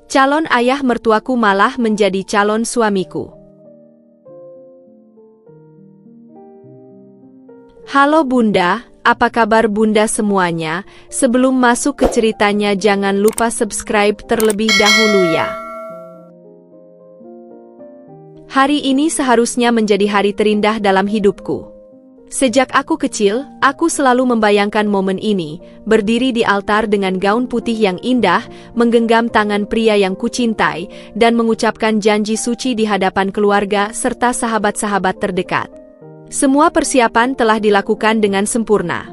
Calon ayah mertuaku malah menjadi calon suamiku. Halo Bunda, apa kabar Bunda semuanya? Sebelum masuk ke ceritanya jangan lupa subscribe terlebih dahulu ya. Hari ini seharusnya menjadi hari terindah dalam hidupku. Sejak aku kecil, aku selalu membayangkan momen ini, berdiri di altar dengan gaun putih yang indah, menggenggam tangan pria yang kucintai, dan mengucapkan janji suci di hadapan keluarga serta sahabat-sahabat terdekat. Semua persiapan telah dilakukan dengan sempurna.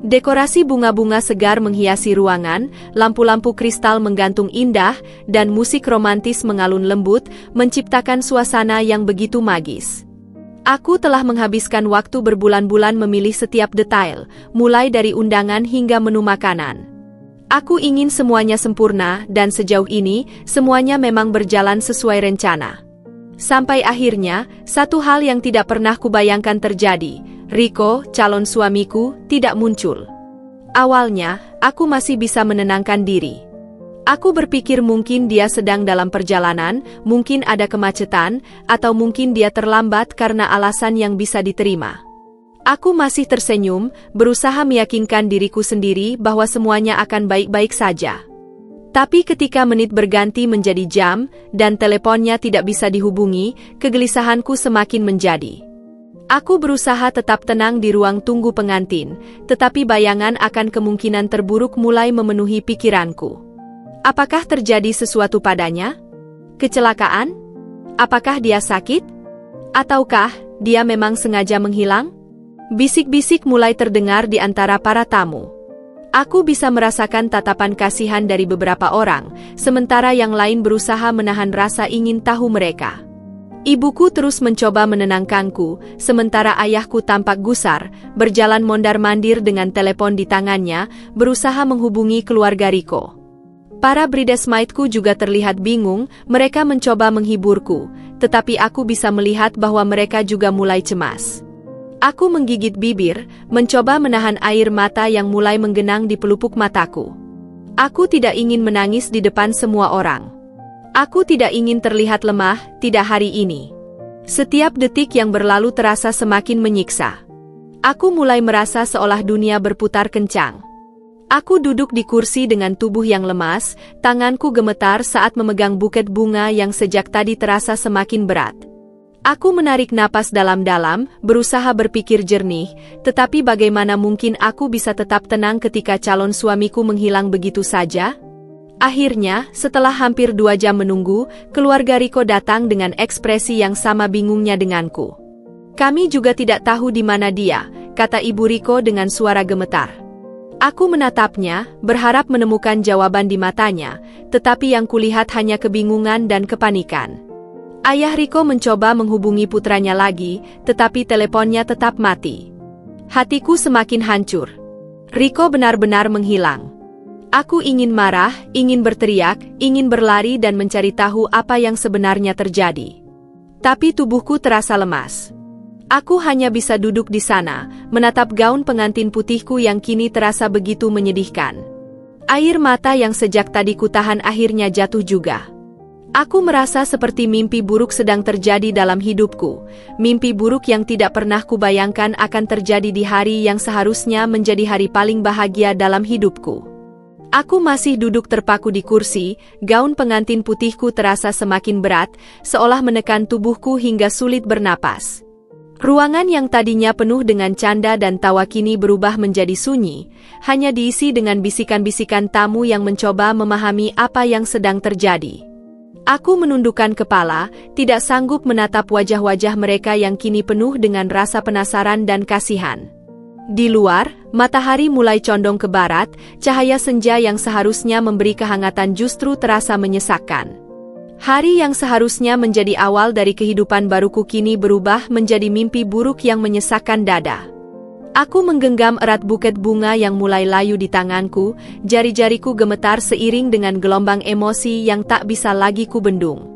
Dekorasi bunga-bunga segar menghiasi ruangan, lampu-lampu kristal menggantung indah, dan musik romantis mengalun lembut, menciptakan suasana yang begitu magis. Aku telah menghabiskan waktu berbulan-bulan memilih setiap detail, mulai dari undangan hingga menu makanan. Aku ingin semuanya sempurna, dan sejauh ini, semuanya memang berjalan sesuai rencana. Sampai akhirnya, satu hal yang tidak pernah kubayangkan terjadi, Rico, calon suamiku, tidak muncul. Awalnya, aku masih bisa menenangkan diri. Aku berpikir mungkin dia sedang dalam perjalanan, mungkin ada kemacetan, atau mungkin dia terlambat karena alasan yang bisa diterima. Aku masih tersenyum, berusaha meyakinkan diriku sendiri bahwa semuanya akan baik-baik saja. Tapi ketika menit berganti menjadi jam, dan teleponnya tidak bisa dihubungi, kegelisahanku semakin menjadi. Aku berusaha tetap tenang di ruang tunggu pengantin, tetapi bayangan akan kemungkinan terburuk mulai memenuhi pikiranku. Apakah terjadi sesuatu padanya? Kecelakaan? Apakah dia sakit? Ataukah dia memang sengaja menghilang? Bisik-bisik mulai terdengar di antara para tamu. Aku bisa merasakan tatapan kasihan dari beberapa orang, sementara yang lain berusaha menahan rasa ingin tahu mereka. Ibuku terus mencoba menenangkanku, sementara ayahku tampak gusar, berjalan mondar-mandir dengan telepon di tangannya, berusaha menghubungi keluarga Rico. Para bridesmaidku juga terlihat bingung, mereka mencoba menghiburku, tetapi aku bisa melihat bahwa mereka juga mulai cemas. Aku menggigit bibir, mencoba menahan air mata yang mulai menggenang di pelupuk mataku. Aku tidak ingin menangis di depan semua orang. Aku tidak ingin terlihat lemah, tidak hari ini. Setiap detik yang berlalu terasa semakin menyiksa. Aku mulai merasa seolah dunia berputar kencang. Aku duduk di kursi dengan tubuh yang lemas, tanganku gemetar saat memegang buket bunga yang sejak tadi terasa semakin berat. Aku menarik napas dalam-dalam, berusaha berpikir jernih, tetapi bagaimana mungkin aku bisa tetap tenang ketika calon suamiku menghilang begitu saja? Akhirnya, setelah hampir 2 jam menunggu, keluarga Rico datang dengan ekspresi yang sama bingungnya denganku. Kami juga tidak tahu di mana dia, kata Ibu Rico dengan suara gemetar. Aku menatapnya, berharap menemukan jawaban di matanya, tetapi yang kulihat hanya kebingungan dan kepanikan. Ayah Rico mencoba menghubungi putranya lagi, tetapi teleponnya tetap mati. Hatiku semakin hancur. Rico benar-benar menghilang. Aku ingin marah, ingin berteriak, ingin berlari dan mencari tahu apa yang sebenarnya terjadi. Tapi tubuhku terasa lemas. Aku hanya bisa duduk di sana, menatap gaun pengantin putihku yang kini terasa begitu menyedihkan. Air mata yang sejak tadi kutahan akhirnya jatuh juga. Aku merasa seperti mimpi buruk sedang terjadi dalam hidupku, mimpi buruk yang tidak pernah kubayangkan akan terjadi di hari yang seharusnya menjadi hari paling bahagia dalam hidupku. Aku masih duduk terpaku di kursi, gaun pengantin putihku terasa semakin berat, seolah menekan tubuhku hingga sulit bernapas. Ruangan yang tadinya penuh dengan canda dan tawa kini berubah menjadi sunyi, hanya diisi dengan bisikan-bisikan tamu yang mencoba memahami apa yang sedang terjadi. Aku menundukkan kepala, tidak sanggup menatap wajah-wajah mereka yang kini penuh dengan rasa penasaran dan kasihan. Di luar, matahari mulai condong ke barat, cahaya senja yang seharusnya memberi kehangatan justru terasa menyesakkan. Hari yang seharusnya menjadi awal dari kehidupan baruku kini berubah menjadi mimpi buruk yang menyesakkan dada. Aku menggenggam erat buket bunga yang mulai layu di tanganku, jari-jariku gemetar seiring dengan gelombang emosi yang tak bisa lagi kubendung.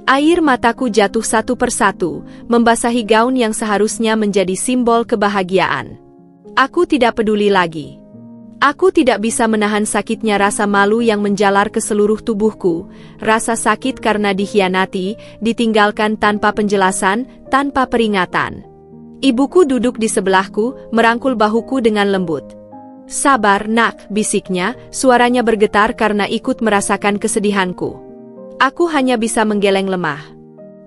Air mataku jatuh satu persatu, membasahi gaun yang seharusnya menjadi simbol kebahagiaan. Aku tidak peduli lagi. Aku tidak bisa menahan sakitnya rasa malu yang menjalar ke seluruh tubuhku, rasa sakit karena dikhianati, ditinggalkan tanpa penjelasan, tanpa peringatan. Ibuku duduk di sebelahku, merangkul bahuku dengan lembut. "Sabar, nak," bisiknya, suaranya bergetar karena ikut merasakan kesedihanku. Aku hanya bisa menggeleng lemah.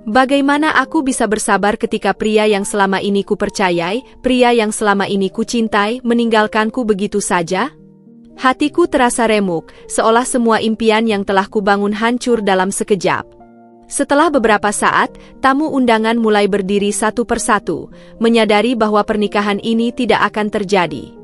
Bagaimana aku bisa bersabar ketika pria yang selama ini kupercayai, pria yang selama ini kucintai, meninggalkanku begitu saja? Hatiku terasa remuk, seolah semua impian yang telah kubangun hancur dalam sekejap. Setelah beberapa saat, tamu undangan mulai berdiri satu persatu, menyadari bahwa pernikahan ini tidak akan terjadi.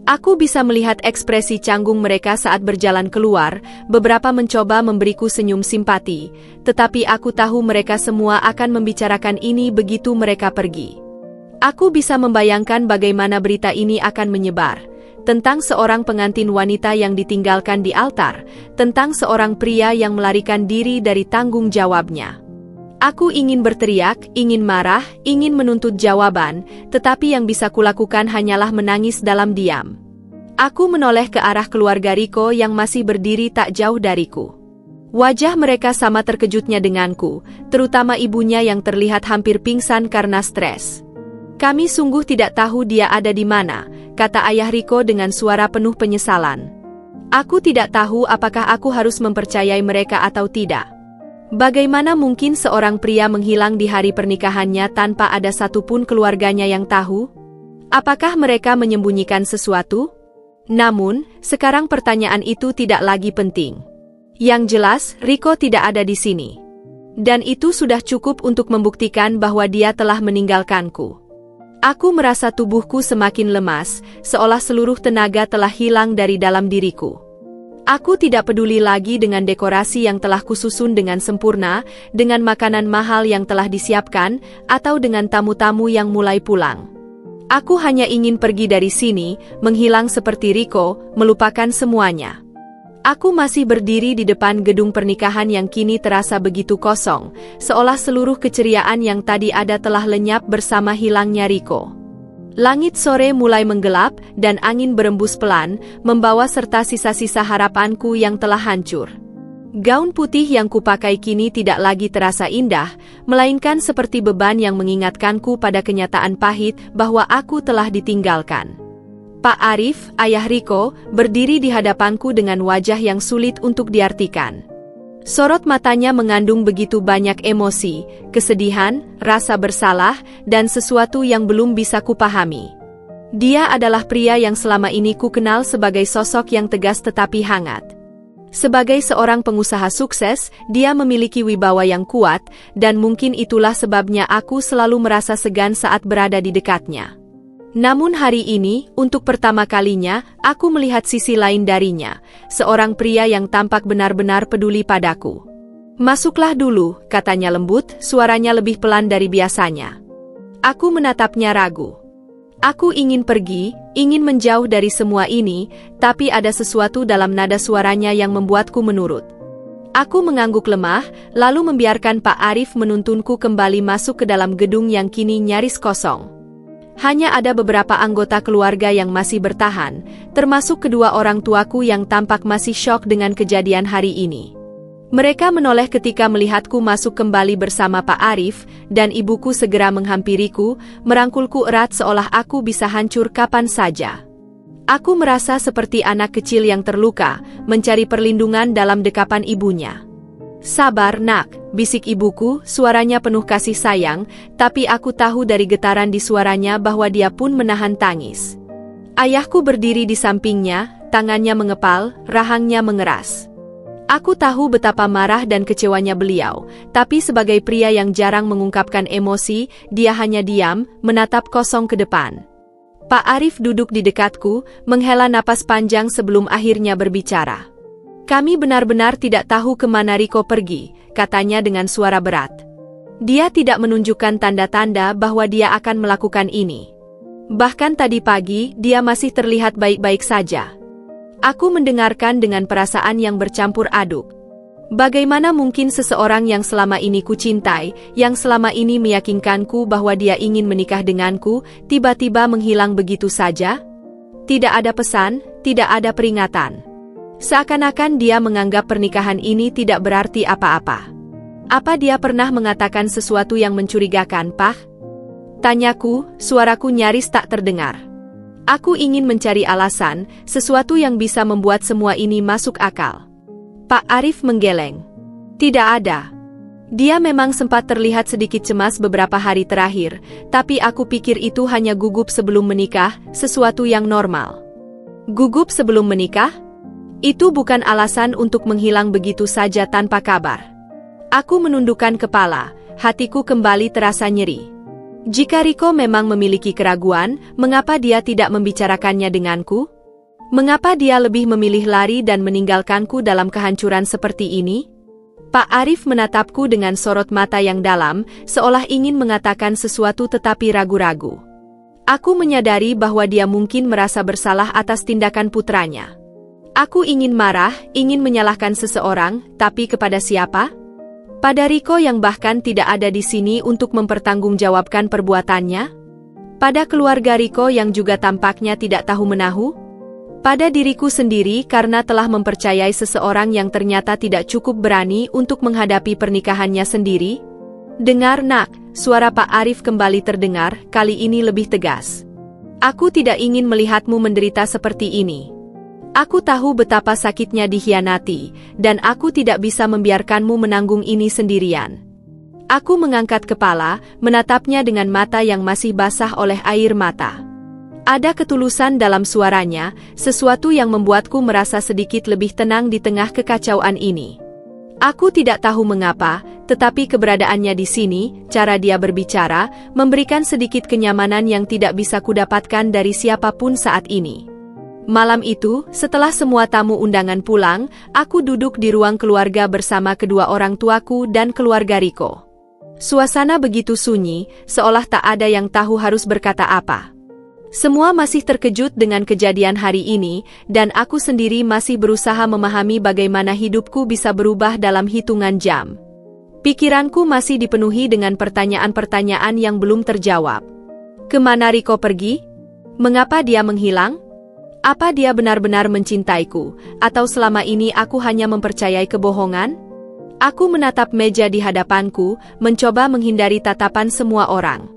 Aku bisa melihat ekspresi canggung mereka saat berjalan keluar, beberapa mencoba memberiku senyum simpati, tetapi aku tahu mereka semua akan membicarakan ini begitu mereka pergi. Aku bisa membayangkan bagaimana berita ini akan menyebar, tentang seorang pengantin wanita yang ditinggalkan di altar, tentang seorang pria yang melarikan diri dari tanggung jawabnya. Aku ingin berteriak, ingin marah, ingin menuntut jawaban, tetapi yang bisa kulakukan hanyalah menangis dalam diam. Aku menoleh ke arah keluarga Rico yang masih berdiri tak jauh dariku. Wajah mereka sama terkejutnya denganku, terutama ibunya yang terlihat hampir pingsan karena stres. "Kami sungguh tidak tahu dia ada di mana," kata ayah Rico dengan suara penuh penyesalan. "Aku tidak tahu apakah aku harus mempercayai mereka atau tidak. Bagaimana mungkin seorang pria menghilang di hari pernikahannya tanpa ada satupun keluarganya yang tahu? Apakah mereka menyembunyikan sesuatu? Namun, sekarang pertanyaan itu tidak lagi penting. Yang jelas, Rico tidak ada di sini. Dan itu sudah cukup untuk membuktikan bahwa dia telah meninggalkanku. Aku merasa tubuhku semakin lemas, seolah seluruh tenaga telah hilang dari dalam diriku. Aku tidak peduli lagi dengan dekorasi yang telah kususun dengan sempurna, dengan makanan mahal yang telah disiapkan, atau dengan tamu-tamu yang mulai pulang. Aku hanya ingin pergi dari sini, menghilang seperti Rico, melupakan semuanya. Aku masih berdiri di depan gedung pernikahan yang kini terasa begitu kosong, seolah seluruh keceriaan yang tadi ada telah lenyap bersama hilangnya Rico. Langit sore mulai menggelap, dan angin berembus pelan, membawa serta sisa-sisa harapanku yang telah hancur. Gaun putih yang kupakai kini tidak lagi terasa indah, melainkan seperti beban yang mengingatkanku pada kenyataan pahit bahwa aku telah ditinggalkan. Pak Arif, ayah Rico, berdiri di hadapanku dengan wajah yang sulit untuk diartikan. Sorot matanya mengandung begitu banyak emosi, kesedihan, rasa bersalah, dan sesuatu yang belum bisa kupahami. Dia adalah pria yang selama ini kukenal sebagai sosok yang tegas tetapi hangat. Sebagai seorang pengusaha sukses, dia memiliki wibawa yang kuat, dan mungkin itulah sebabnya aku selalu merasa segan saat berada di dekatnya. Namun hari ini, untuk pertama kalinya, aku melihat sisi lain darinya, seorang pria yang tampak benar-benar peduli padaku. "Masuklah dulu," katanya lembut, suaranya lebih pelan dari biasanya. Aku menatapnya ragu. Aku ingin pergi, ingin menjauh dari semua ini, tapi ada sesuatu dalam nada suaranya yang membuatku menurut. Aku mengangguk lemah, lalu membiarkan Pak Arif menuntunku kembali masuk ke dalam gedung yang kini nyaris kosong. Hanya ada beberapa anggota keluarga yang masih bertahan, termasuk kedua orang tuaku yang tampak masih syok dengan kejadian hari ini. Mereka menoleh ketika melihatku masuk kembali bersama Pak Arif, dan ibuku segera menghampiriku, merangkulku erat seolah aku bisa hancur kapan saja. Aku merasa seperti anak kecil yang terluka, mencari perlindungan dalam dekapan ibunya. "Sabar, nak," bisik ibuku, suaranya penuh kasih sayang, tapi aku tahu dari getaran di suaranya bahwa dia pun menahan tangis. Ayahku berdiri di sampingnya, tangannya mengepal, rahangnya mengeras. Aku tahu betapa marah dan kecewanya beliau, tapi sebagai pria yang jarang mengungkapkan emosi, dia hanya diam, menatap kosong ke depan. Pak Arif duduk di dekatku, menghela napas panjang sebelum akhirnya berbicara. "Kami benar-benar tidak tahu kemana Rico pergi," katanya dengan suara berat. Dia tidak menunjukkan tanda-tanda bahwa dia akan melakukan ini. Bahkan tadi pagi, dia masih terlihat baik-baik saja. Aku mendengarkan dengan perasaan yang bercampur aduk. Bagaimana mungkin seseorang yang selama ini kucintai, yang selama ini meyakinkanku bahwa dia ingin menikah denganku, tiba-tiba menghilang begitu saja? Tidak ada pesan, tidak ada peringatan. Seakan-akan dia menganggap pernikahan ini tidak berarti apa-apa. Apa dia pernah mengatakan sesuatu yang mencurigakan, Pak? Tanyaku, suaraku nyaris tak terdengar. Aku ingin mencari alasan, sesuatu yang bisa membuat semua ini masuk akal. Pak Arif menggeleng. Tidak ada. Dia memang sempat terlihat sedikit cemas beberapa hari terakhir, tapi aku pikir itu hanya gugup sebelum menikah, sesuatu yang normal. Gugup sebelum menikah? Itu bukan alasan untuk menghilang begitu saja tanpa kabar. Aku menundukkan kepala, hatiku kembali terasa nyeri. Jika Riko memang memiliki keraguan, mengapa dia tidak membicarakannya denganku? Mengapa dia lebih memilih lari dan meninggalkanku dalam kehancuran seperti ini? Pak Arif menatapku dengan sorot mata yang dalam, seolah ingin mengatakan sesuatu tetapi ragu-ragu. Aku menyadari bahwa dia mungkin merasa bersalah atas tindakan putranya. Aku ingin marah, ingin menyalahkan seseorang, tapi kepada siapa? Pada Riko yang bahkan tidak ada di sini untuk mempertanggungjawabkan perbuatannya? Pada keluarga Riko yang juga tampaknya tidak tahu-menahu? Pada diriku sendiri karena telah mempercayai seseorang yang ternyata tidak cukup berani untuk menghadapi pernikahannya sendiri? Dengar nak, suara Pak Arif kembali terdengar, kali ini lebih tegas. Aku tidak ingin melihatmu menderita seperti ini. Aku tahu betapa sakitnya dikhianati, dan aku tidak bisa membiarkanmu menanggung ini sendirian. Aku mengangkat kepala, menatapnya dengan mata yang masih basah oleh air mata. Ada ketulusan dalam suaranya, sesuatu yang membuatku merasa sedikit lebih tenang di tengah kekacauan ini. Aku tidak tahu mengapa, tetapi keberadaannya di sini, cara dia berbicara, memberikan sedikit kenyamanan yang tidak bisa kudapatkan dari siapapun saat ini. Malam itu, setelah semua tamu undangan pulang, aku duduk di ruang keluarga bersama kedua orang tuaku dan keluarga Riko. Suasana begitu sunyi, seolah tak ada yang tahu harus berkata apa. Semua masih terkejut dengan kejadian hari ini, dan aku sendiri masih berusaha memahami bagaimana hidupku bisa berubah dalam hitungan jam. Pikiranku masih dipenuhi dengan pertanyaan-pertanyaan yang belum terjawab. Kemana Riko pergi? Mengapa dia menghilang? Apa dia benar-benar mencintaiku, atau selama ini aku hanya mempercayai kebohongan? Aku menatap meja di hadapanku, mencoba menghindari tatapan semua orang.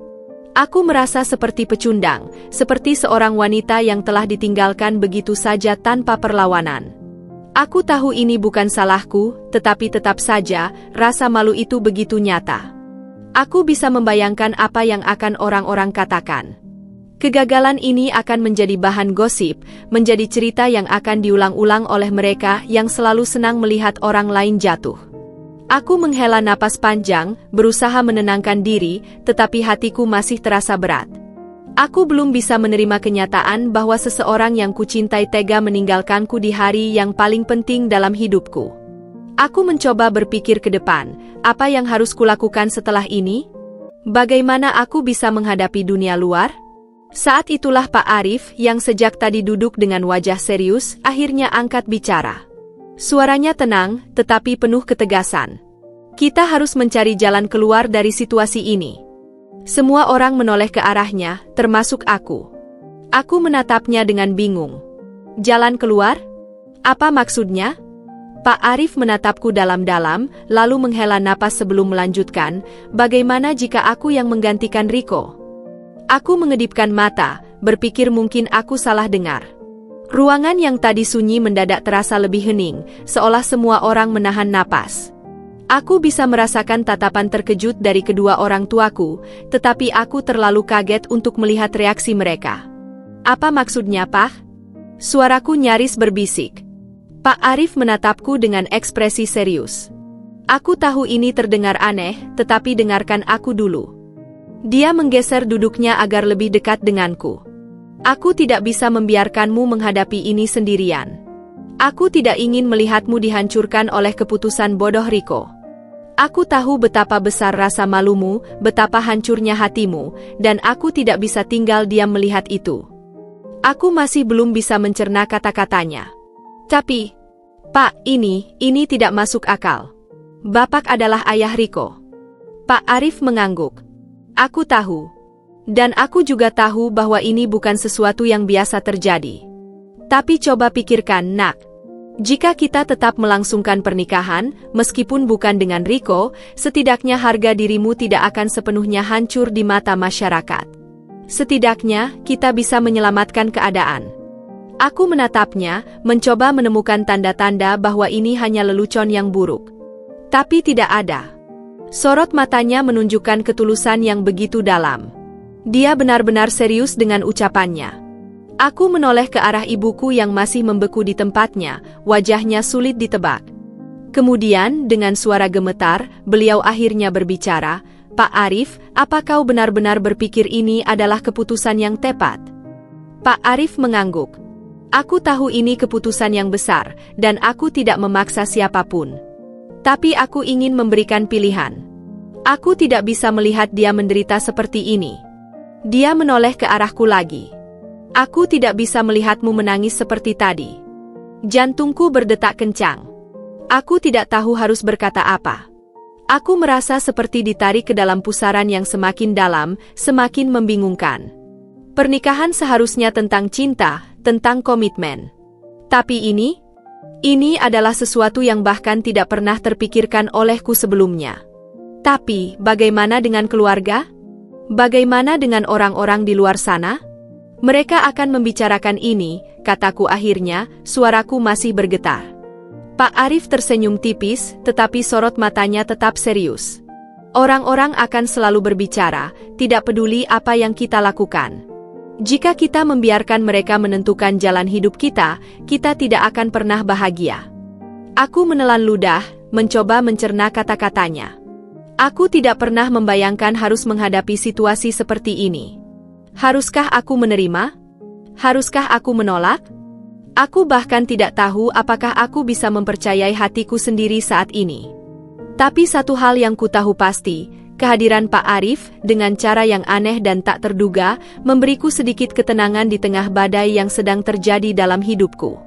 Aku merasa seperti pecundang, seperti seorang wanita yang telah ditinggalkan begitu saja tanpa perlawanan. Aku tahu ini bukan salahku, tetapi tetap saja, rasa malu itu begitu nyata. Aku bisa membayangkan apa yang akan orang-orang katakan. Kegagalan ini akan menjadi bahan gosip, menjadi cerita yang akan diulang-ulang oleh mereka yang selalu senang melihat orang lain jatuh. Aku menghela napas panjang, berusaha menenangkan diri, tetapi hatiku masih terasa berat. Aku belum bisa menerima kenyataan bahwa seseorang yang kucintai tega meninggalkanku di hari yang paling penting dalam hidupku. Aku mencoba berpikir ke depan, apa yang harus kulakukan setelah ini? Bagaimana aku bisa menghadapi dunia luar? Saat itulah Pak Arif, yang sejak tadi duduk dengan wajah serius, akhirnya angkat bicara. Suaranya tenang, tetapi penuh ketegasan. Kita harus mencari jalan keluar dari situasi ini. Semua orang menoleh ke arahnya, termasuk aku. Aku menatapnya dengan bingung. Jalan keluar? Apa maksudnya? Pak Arif menatapku dalam-dalam, lalu menghela napas sebelum melanjutkan, bagaimana jika aku yang menggantikan Riko? Aku mengedipkan mata, berpikir mungkin aku salah dengar. Ruangan yang tadi sunyi mendadak terasa lebih hening, seolah semua orang menahan napas. Aku bisa merasakan tatapan terkejut dari kedua orang tuaku, tetapi aku terlalu kaget untuk melihat reaksi mereka. Apa maksudnya, Pak? Suaraku nyaris berbisik. Pak Arif menatapku dengan ekspresi serius. Aku tahu ini terdengar aneh, tetapi dengarkan aku dulu. Dia menggeser duduknya agar lebih dekat denganku. Aku tidak bisa membiarkanmu menghadapi ini sendirian. Aku tidak ingin melihatmu dihancurkan oleh keputusan bodoh Riko. Aku tahu betapa besar rasa malumu, betapa hancurnya hatimu, dan aku tidak bisa tinggal diam melihat itu. Aku masih belum bisa mencerna kata-katanya. Tapi, Pak, ini tidak masuk akal. Bapak adalah ayah Riko. Pak Arif mengangguk. Aku tahu. Dan aku juga tahu bahwa ini bukan sesuatu yang biasa terjadi. Tapi coba pikirkan, nak. Jika kita tetap melangsungkan pernikahan, meskipun bukan dengan Rico, setidaknya harga dirimu tidak akan sepenuhnya hancur di mata masyarakat. Setidaknya, kita bisa menyelamatkan keadaan. Aku menatapnya, mencoba menemukan tanda-tanda bahwa ini hanya lelucon yang buruk. Tapi tidak ada. Sorot matanya menunjukkan ketulusan yang begitu dalam. Dia benar-benar serius dengan ucapannya. Aku menoleh ke arah ibuku yang masih membeku di tempatnya, wajahnya sulit ditebak. Kemudian, dengan suara gemetar, beliau akhirnya berbicara, "Pak Arif, apa kau benar-benar berpikir ini adalah keputusan yang tepat?" Pak Arif mengangguk. "Aku tahu ini keputusan yang besar, dan aku tidak memaksa siapapun. Tapi aku ingin memberikan pilihan. Aku tidak bisa melihat dia menderita seperti ini." Dia menoleh ke arahku lagi. "Aku tidak bisa melihatmu menangis seperti tadi." Jantungku berdetak kencang. Aku tidak tahu harus berkata apa. Aku merasa seperti ditarik ke dalam pusaran yang semakin dalam, semakin membingungkan. Pernikahan seharusnya tentang cinta, tentang komitmen. Tapi ini adalah sesuatu yang bahkan tidak pernah terpikirkan olehku sebelumnya. Tapi, bagaimana dengan keluarga? Bagaimana dengan orang-orang di luar sana? Mereka akan membicarakan ini, kataku akhirnya, suaraku masih bergetar. Pak Arif tersenyum tipis, tetapi sorot matanya tetap serius. "Orang-orang akan selalu berbicara, tidak peduli apa yang kita lakukan. Jika kita membiarkan mereka menentukan jalan hidup kita, kita tidak akan pernah bahagia." Aku menelan ludah, mencoba mencerna kata-katanya. Aku tidak pernah membayangkan harus menghadapi situasi seperti ini. Haruskah aku menerima? Haruskah aku menolak? Aku bahkan tidak tahu apakah aku bisa mempercayai hatiku sendiri saat ini. Tapi satu hal yang ku tahu pasti, kehadiran Pak Arif, dengan cara yang aneh dan tak terduga, memberiku sedikit ketenangan di tengah badai yang sedang terjadi dalam hidupku.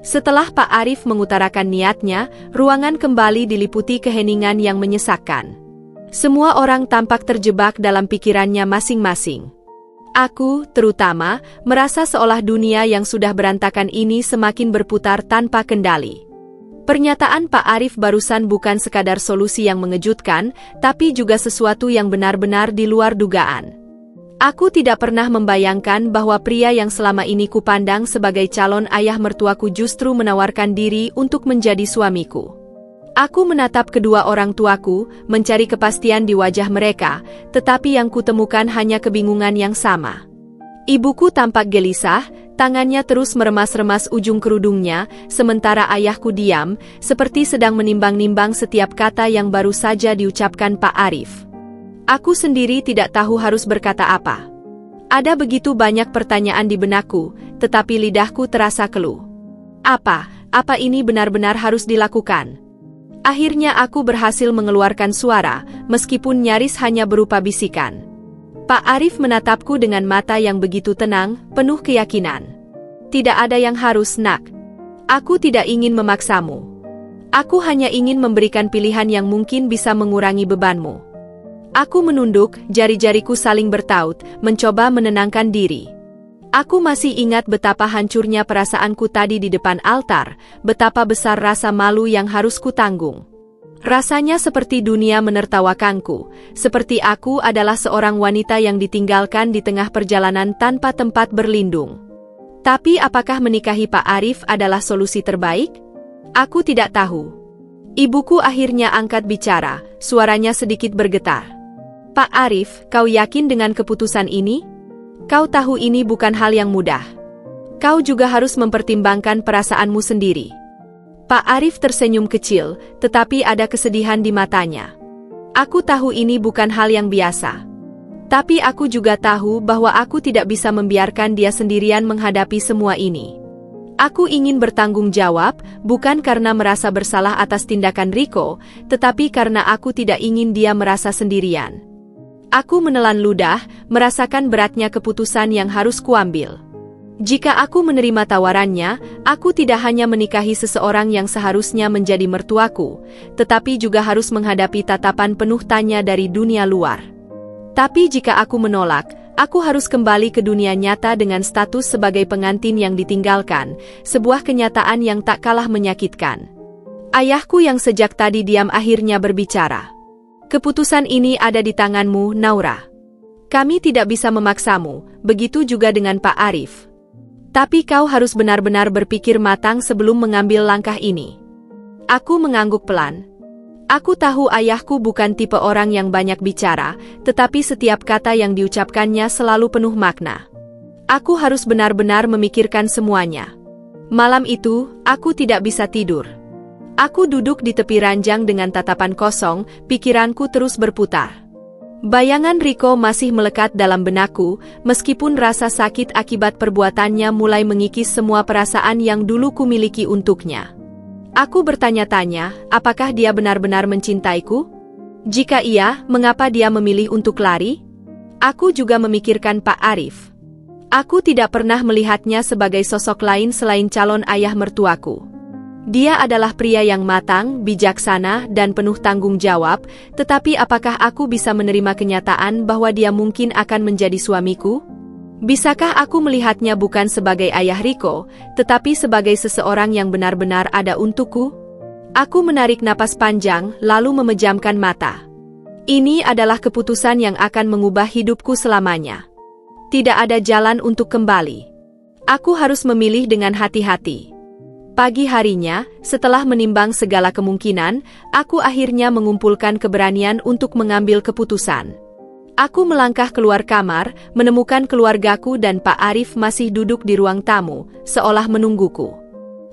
Setelah Pak Arif mengutarakan niatnya, ruangan kembali diliputi keheningan yang menyesakkan. Semua orang tampak terjebak dalam pikirannya masing-masing. Aku, terutama, merasa seolah dunia yang sudah berantakan ini semakin berputar tanpa kendali. Pernyataan Pak Arif barusan bukan sekadar solusi yang mengejutkan, tapi juga sesuatu yang benar-benar di luar dugaan. Aku tidak pernah membayangkan bahwa pria yang selama ini kupandang sebagai calon ayah mertuaku justru menawarkan diri untuk menjadi suamiku. Aku menatap kedua orang tuaku, mencari kepastian di wajah mereka, tetapi yang kutemukan hanya kebingungan yang sama. Ibuku tampak gelisah, tangannya terus meremas-remas ujung kerudungnya, sementara ayahku diam, seperti sedang menimbang-nimbang setiap kata yang baru saja diucapkan Pak Arif. Aku sendiri tidak tahu harus berkata apa. Ada begitu banyak pertanyaan di benakku, tetapi lidahku terasa keluh. Apa ini benar-benar harus dilakukan? Akhirnya aku berhasil mengeluarkan suara, meskipun nyaris hanya berupa bisikan. Pak Arif menatapku dengan mata yang begitu tenang, penuh keyakinan. "Tidak ada yang harus, nak. Aku tidak ingin memaksamu. Aku hanya ingin memberikan pilihan yang mungkin bisa mengurangi bebanmu." Aku menunduk, jari-jariku saling bertaut, mencoba menenangkan diri. Aku masih ingat betapa hancurnya perasaanku tadi di depan altar, betapa besar rasa malu yang harus kutanggung. Rasanya seperti dunia menertawakanku, seperti aku adalah seorang wanita yang ditinggalkan di tengah perjalanan tanpa tempat berlindung. Tapi apakah menikahi Pak Arif adalah solusi terbaik? Aku tidak tahu. Ibuku akhirnya angkat bicara, suaranya sedikit bergetar. "Pak Arif, kau yakin dengan keputusan ini? Kau tahu ini bukan hal yang mudah. Kau juga harus mempertimbangkan perasaanmu sendiri." Pak Arif tersenyum kecil, tetapi ada kesedihan di matanya. "Aku tahu ini bukan hal yang biasa. Tapi aku juga tahu bahwa aku tidak bisa membiarkan dia sendirian menghadapi semua ini. Aku ingin bertanggung jawab, bukan karena merasa bersalah atas tindakan Rico, tetapi karena aku tidak ingin dia merasa sendirian." Aku menelan ludah, merasakan beratnya keputusan yang harus kuambil. Jika aku menerima tawarannya, aku tidak hanya menikahi seseorang yang seharusnya menjadi mertuaku, tetapi juga harus menghadapi tatapan penuh tanya dari dunia luar. Tapi jika aku menolak, Aku harus kembali ke dunia nyata dengan status sebagai pengantin yang ditinggalkan, sebuah kenyataan yang tak kalah menyakitkan. Ayahku yang sejak tadi diam akhirnya berbicara. Keputusan ini ada di tanganmu, Naura. Kami tidak bisa memaksamu, begitu juga dengan Pak Arif. Tapi kau harus benar-benar berpikir matang sebelum mengambil langkah ini. Aku mengangguk pelan. Aku tahu ayahku bukan tipe orang yang banyak bicara, tetapi setiap kata yang diucapkannya selalu penuh makna. Aku harus benar-benar memikirkan semuanya. Malam itu, aku tidak bisa tidur. Aku duduk di tepi ranjang dengan tatapan kosong, pikiranku terus berputar. Bayangan Riko masih melekat dalam benakku, meskipun rasa sakit akibat perbuatannya mulai mengikis semua perasaan yang dulu kumiliki untuknya. Aku bertanya-tanya, apakah dia benar-benar mencintaiku? Jika iya, mengapa dia memilih untuk lari? Aku juga memikirkan Pak Arif. Aku tidak pernah melihatnya sebagai sosok lain selain calon ayah mertuaku. Dia adalah pria yang matang, bijaksana, dan penuh tanggung jawab, tetapi apakah aku bisa menerima kenyataan bahwa dia mungkin akan menjadi suamiku? Bisakah aku melihatnya bukan sebagai ayah Riko, tetapi sebagai seseorang yang benar-benar ada untukku? Aku menarik napas panjang, lalu memejamkan mata. Ini adalah keputusan yang akan mengubah hidupku selamanya. Tidak ada jalan untuk kembali. Aku harus memilih dengan hati-hati. Pagi harinya, setelah menimbang segala kemungkinan, aku akhirnya mengumpulkan keberanian untuk mengambil keputusan. Aku melangkah keluar kamar, menemukan keluargaku dan Pak Arif masih duduk di ruang tamu, seolah menungguku.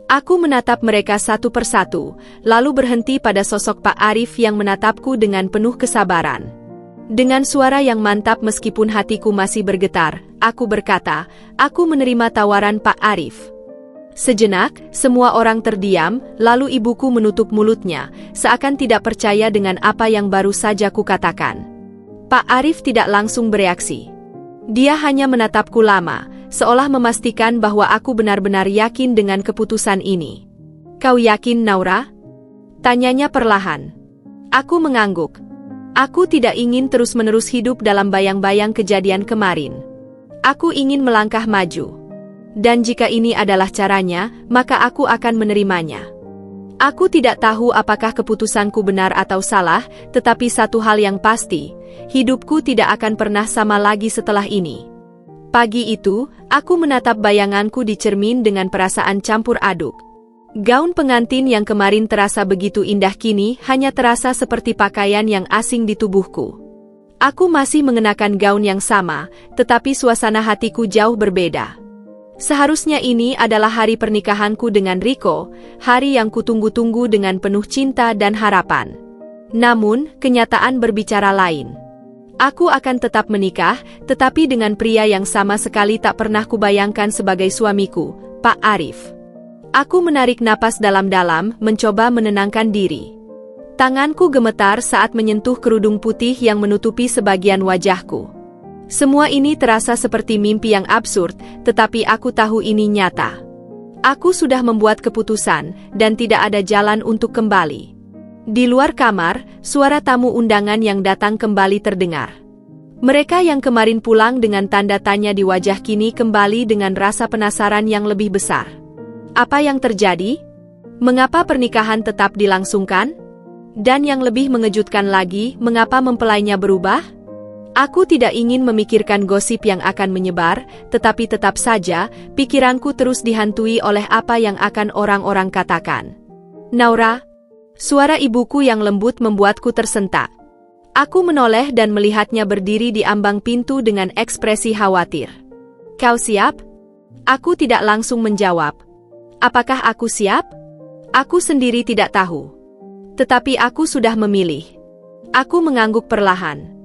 Aku menatap mereka satu persatu, lalu berhenti pada sosok Pak Arif yang menatapku dengan penuh kesabaran. Dengan suara yang mantap meskipun hatiku masih bergetar, aku berkata, aku menerima tawaran Pak Arif. Sejenak, semua orang terdiam, lalu ibuku menutup mulutnya, seakan tidak percaya dengan apa yang baru saja kukatakan. Pak Arif tidak langsung bereaksi. Dia hanya menatapku lama, seolah memastikan bahwa aku benar-benar yakin dengan keputusan ini. Kau yakin, Naura? Tanyanya perlahan. Aku mengangguk. Aku tidak ingin terus-menerus hidup dalam bayang-bayang kejadian kemarin. Aku ingin melangkah maju. Dan jika ini adalah caranya, maka aku akan menerimanya. Aku tidak tahu apakah keputusanku benar atau salah, tetapi satu hal yang pasti, hidupku tidak akan pernah sama lagi setelah ini. Pagi itu, aku menatap bayanganku di cermin dengan perasaan campur aduk. Gaun pengantin yang kemarin terasa begitu indah kini hanya terasa seperti pakaian yang asing di tubuhku. Aku masih mengenakan gaun yang sama, tetapi suasana hatiku jauh berbeda. Seharusnya ini adalah hari pernikahanku dengan Riko, hari yang kutunggu-tunggu dengan penuh cinta dan harapan. Namun, kenyataan berbicara lain. Aku akan tetap menikah, tetapi dengan pria yang sama sekali tak pernah kubayangkan sebagai suamiku, Pak Arif. Aku menarik napas dalam-dalam, mencoba menenangkan diri. Tanganku gemetar saat menyentuh kerudung putih yang menutupi sebagian wajahku. Semua ini terasa seperti mimpi yang absurd, tetapi aku tahu ini nyata. Aku sudah membuat keputusan, dan tidak ada jalan untuk kembali. Di luar kamar, suara tamu undangan yang datang kembali terdengar. Mereka yang kemarin pulang dengan tanda tanya di wajah kini kembali dengan rasa penasaran yang lebih besar. Apa yang terjadi? Mengapa pernikahan tetap dilangsungkan? Dan yang lebih mengejutkan lagi, mengapa mempelainya berubah? Aku tidak ingin memikirkan gosip yang akan menyebar, tetapi tetap saja, pikiranku terus dihantui oleh apa yang akan orang-orang katakan. Naura, suara ibuku yang lembut membuatku tersentak. Aku menoleh dan melihatnya berdiri di ambang pintu dengan ekspresi khawatir. Kau siap? Aku tidak langsung menjawab. Apakah aku siap? Aku sendiri tidak tahu. Tetapi aku sudah memilih. Aku mengangguk perlahan.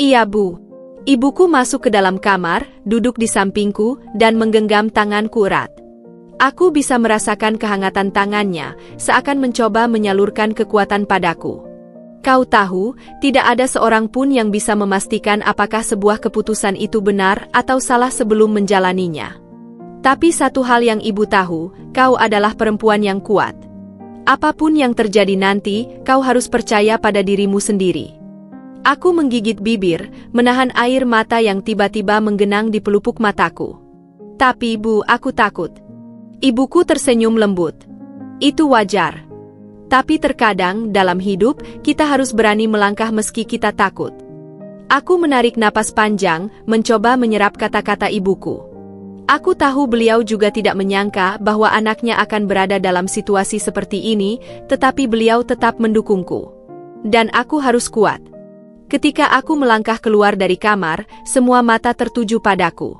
Iya, Bu. Ibuku masuk ke dalam kamar, duduk di sampingku, dan menggenggam tanganku erat. Aku bisa merasakan kehangatan tangannya, seakan mencoba menyalurkan kekuatan padaku. Kau tahu, tidak ada seorang pun yang bisa memastikan apakah sebuah keputusan itu benar atau salah sebelum menjalaninya. Tapi satu hal yang ibu tahu, kau adalah perempuan yang kuat. Apapun yang terjadi nanti, kau harus percaya pada dirimu sendiri. Aku menggigit bibir, menahan air mata yang tiba-tiba menggenang di pelupuk mataku. Tapi Bu, aku takut. Ibuku tersenyum lembut. Itu wajar. Tapi terkadang, dalam hidup, kita harus berani melangkah meski kita takut. Aku menarik napas panjang, mencoba menyerap kata-kata ibuku. Aku tahu beliau juga tidak menyangka bahwa anaknya akan berada dalam situasi seperti ini, tetapi beliau tetap mendukungku. Dan aku harus kuat. Ketika aku melangkah keluar dari kamar, semua mata tertuju padaku.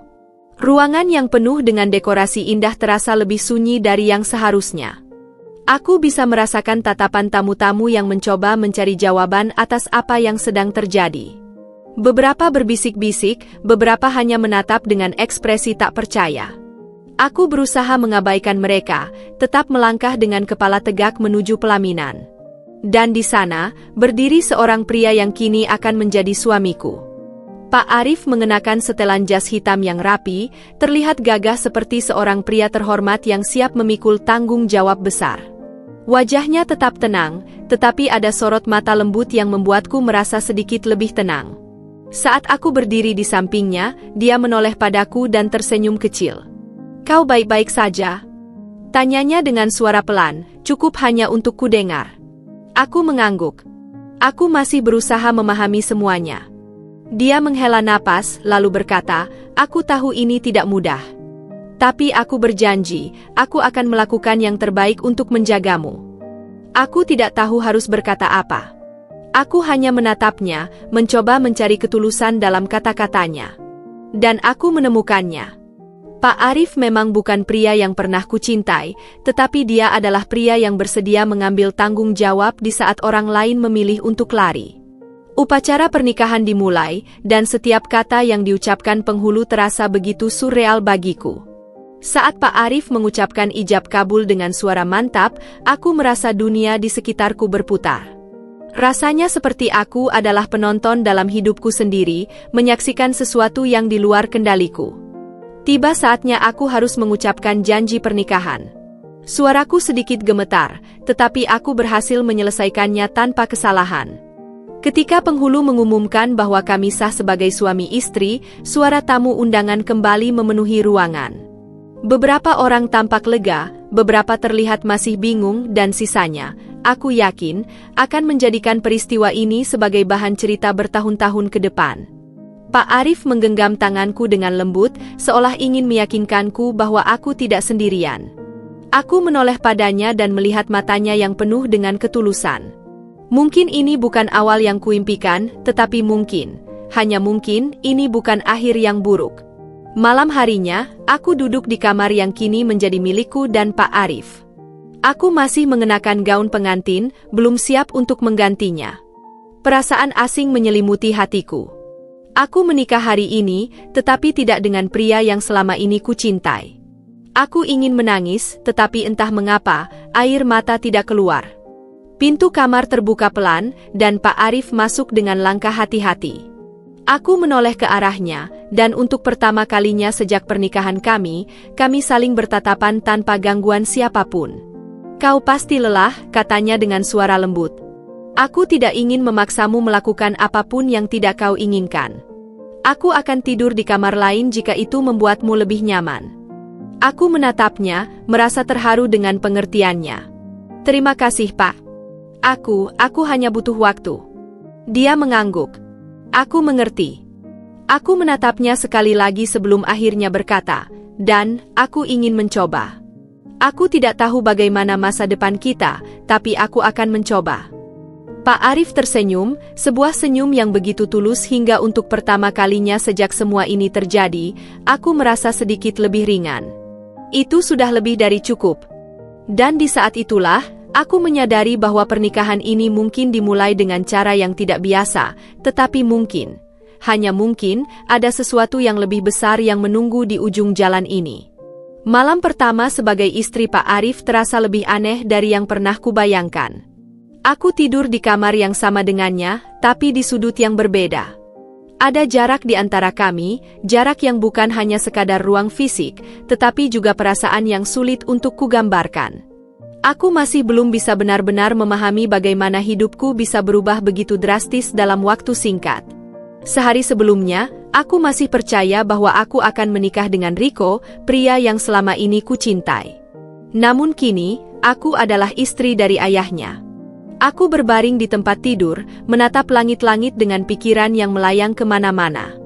Ruangan yang penuh dengan dekorasi indah terasa lebih sunyi dari yang seharusnya. Aku bisa merasakan tatapan tamu-tamu yang mencoba mencari jawaban atas apa yang sedang terjadi. Beberapa berbisik-bisik, beberapa hanya menatap dengan ekspresi tak percaya. Aku berusaha mengabaikan mereka, tetap melangkah dengan kepala tegak menuju pelaminan. Dan di sana, berdiri seorang pria yang kini akan menjadi suamiku. Pak Arif mengenakan setelan jas hitam yang rapi, terlihat gagah seperti seorang pria terhormat yang siap memikul tanggung jawab besar. Wajahnya tetap tenang, tetapi ada sorot mata lembut yang membuatku merasa sedikit lebih tenang. Saat aku berdiri di sampingnya, dia menoleh padaku dan tersenyum kecil. "Kau baik-baik saja?" Tanyanya dengan suara pelan, cukup hanya untuk kudengar. Aku mengangguk. Aku masih berusaha memahami semuanya. Dia menghela napas, lalu berkata, "Aku tahu ini tidak mudah. Tapi aku berjanji, aku akan melakukan yang terbaik untuk menjagamu." Aku tidak tahu harus berkata apa. Aku hanya menatapnya, mencoba mencari ketulusan dalam kata-katanya. Dan aku menemukannya. Pak Arif memang bukan pria yang pernah kucintai, tetapi dia adalah pria yang bersedia mengambil tanggung jawab di saat orang lain memilih untuk lari. Upacara pernikahan dimulai, dan setiap kata yang diucapkan penghulu terasa begitu surreal bagiku. Saat Pak Arif mengucapkan ijab kabul dengan suara mantap, aku merasa dunia di sekitarku berputar. Rasanya seperti aku adalah penonton dalam hidupku sendiri, menyaksikan sesuatu yang di luar kendaliku. Tiba saatnya aku harus mengucapkan janji pernikahan. Suaraku sedikit gemetar, tetapi aku berhasil menyelesaikannya tanpa kesalahan. Ketika penghulu mengumumkan bahwa kami sah sebagai suami istri, suara tamu undangan kembali memenuhi ruangan. Beberapa orang tampak lega, beberapa terlihat masih bingung, dan sisanya, aku yakin, akan menjadikan peristiwa ini sebagai bahan cerita bertahun-tahun ke depan. Pak Arif menggenggam tanganku dengan lembut, seolah ingin meyakinkanku bahwa aku tidak sendirian. Aku menoleh padanya dan melihat matanya yang penuh dengan ketulusan. Mungkin ini bukan awal yang kuimpikan, tetapi mungkin, hanya mungkin, ini bukan akhir yang buruk. Malam harinya, aku duduk di kamar yang kini menjadi milikku dan Pak Arif. Aku masih mengenakan gaun pengantin, belum siap untuk menggantinya. Perasaan asing menyelimuti hatiku. Aku menikah hari ini, tetapi tidak dengan pria yang selama ini kucintai. Aku ingin menangis, tetapi entah mengapa, air mata tidak keluar. Pintu kamar terbuka pelan, dan Pak Arif masuk dengan langkah hati-hati. Aku menoleh ke arahnya, dan untuk pertama kalinya sejak pernikahan kami saling bertatapan tanpa gangguan siapapun. "Kau pasti lelah," katanya dengan suara lembut. "Aku tidak ingin memaksamu melakukan apapun yang tidak kau inginkan. Aku akan tidur di kamar lain jika itu membuatmu lebih nyaman." Aku menatapnya, merasa terharu dengan pengertiannya. "Terima kasih, Pak. Aku hanya butuh waktu." Dia mengangguk. "Aku mengerti." Aku menatapnya sekali lagi sebelum akhirnya berkata, "Dan, aku ingin mencoba. Aku tidak tahu bagaimana masa depan kita, tapi aku akan mencoba." Pak Arif tersenyum, sebuah senyum yang begitu tulus hingga untuk pertama kalinya sejak semua ini terjadi, aku merasa sedikit lebih ringan. Itu sudah lebih dari cukup. Dan di saat itulah, aku menyadari bahwa pernikahan ini mungkin dimulai dengan cara yang tidak biasa, tetapi mungkin, hanya mungkin, ada sesuatu yang lebih besar yang menunggu di ujung jalan ini. Malam pertama sebagai istri Pak Arif terasa lebih aneh dari yang pernah kubayangkan. Aku tidur di kamar yang sama dengannya, tapi di sudut yang berbeda. Ada jarak di antara kami, jarak yang bukan hanya sekadar ruang fisik, tetapi juga perasaan yang sulit untuk kugambarkan. Aku masih belum bisa benar-benar memahami bagaimana hidupku bisa berubah begitu drastis dalam waktu singkat. Sehari sebelumnya, aku masih percaya bahwa aku akan menikah dengan Rico, pria yang selama ini kucintai. Namun kini, aku adalah istri dari ayahnya. Aku berbaring di tempat tidur, menatap langit-langit dengan pikiran yang melayang kemana-mana.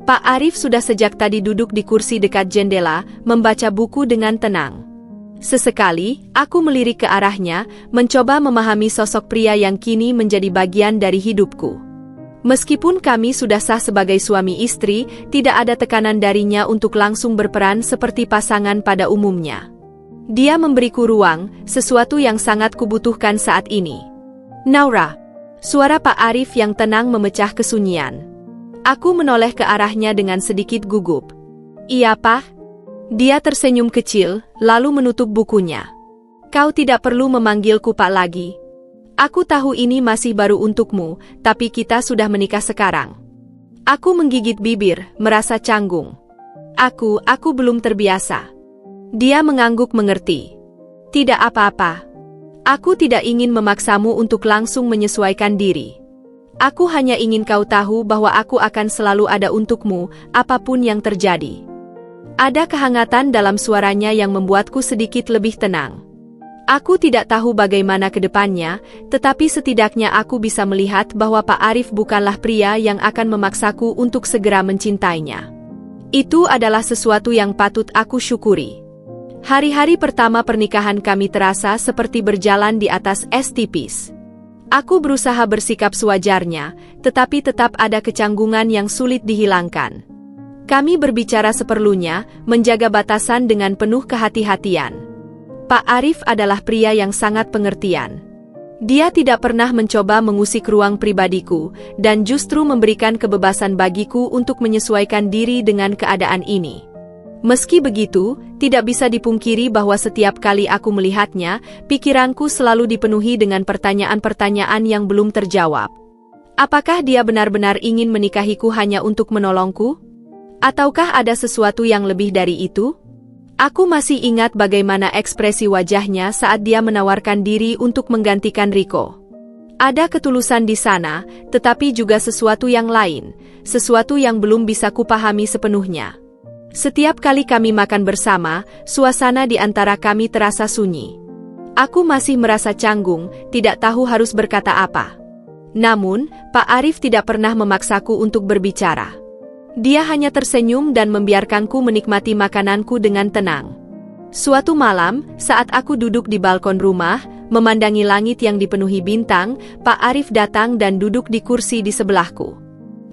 Pak Arif sudah sejak tadi duduk di kursi dekat jendela, membaca buku dengan tenang. Sesekali, aku melirik ke arahnya, mencoba memahami sosok pria yang kini menjadi bagian dari hidupku. Meskipun kami sudah sah sebagai suami istri, tidak ada tekanan darinya untuk langsung berperan seperti pasangan pada umumnya. Dia memberiku ruang, sesuatu yang sangat kubutuhkan saat ini. Naura. Suara Pak Arif yang tenang memecah kesunyian. Aku menoleh ke arahnya dengan sedikit gugup. Iya, Pak. Dia tersenyum kecil, lalu menutup bukunya. Kau tidak perlu memanggilku Pak lagi. Aku tahu ini masih baru untukmu, tapi kita sudah menikah sekarang. Aku menggigit bibir, merasa canggung. Aku belum terbiasa. Dia mengangguk mengerti. Tidak apa-apa. Aku tidak ingin memaksamu untuk langsung menyesuaikan diri. Aku hanya ingin kau tahu bahwa aku akan selalu ada untukmu, apapun yang terjadi. Ada kehangatan dalam suaranya yang membuatku sedikit lebih tenang. Aku tidak tahu bagaimana ke depannya, tetapi setidaknya aku bisa melihat bahwa Pak Arif bukanlah pria yang akan memaksaku untuk segera mencintainya. Itu adalah sesuatu yang patut aku syukuri. Hari-hari pertama pernikahan kami terasa seperti berjalan di atas es tipis. Aku berusaha bersikap sewajarnya, tetapi tetap ada kecanggungan yang sulit dihilangkan. Kami berbicara seperlunya, menjaga batasan dengan penuh kehati-hatian. Pak Arif adalah pria yang sangat pengertian. Dia tidak pernah mencoba mengusik ruang pribadiku, dan justru memberikan kebebasan bagiku untuk menyesuaikan diri dengan keadaan ini. Meski begitu, tidak bisa dipungkiri bahwa setiap kali aku melihatnya, pikiranku selalu dipenuhi dengan pertanyaan-pertanyaan yang belum terjawab. Apakah dia benar-benar ingin menikahiku hanya untuk menolongku? Ataukah ada sesuatu yang lebih dari itu? Aku masih ingat bagaimana ekspresi wajahnya saat dia menawarkan diri untuk menggantikan Rico. Ada ketulusan di sana, tetapi juga sesuatu yang lain, sesuatu yang belum bisa kupahami sepenuhnya. Setiap kali kami makan bersama, suasana di antara kami terasa sunyi. Aku masih merasa canggung, tidak tahu harus berkata apa. Namun, Pak Arif tidak pernah memaksaku untuk berbicara. Dia hanya tersenyum dan membiarkanku menikmati makananku dengan tenang. Suatu malam, saat aku duduk di balkon rumah, memandangi langit yang dipenuhi bintang, Pak Arif datang dan duduk di kursi di sebelahku.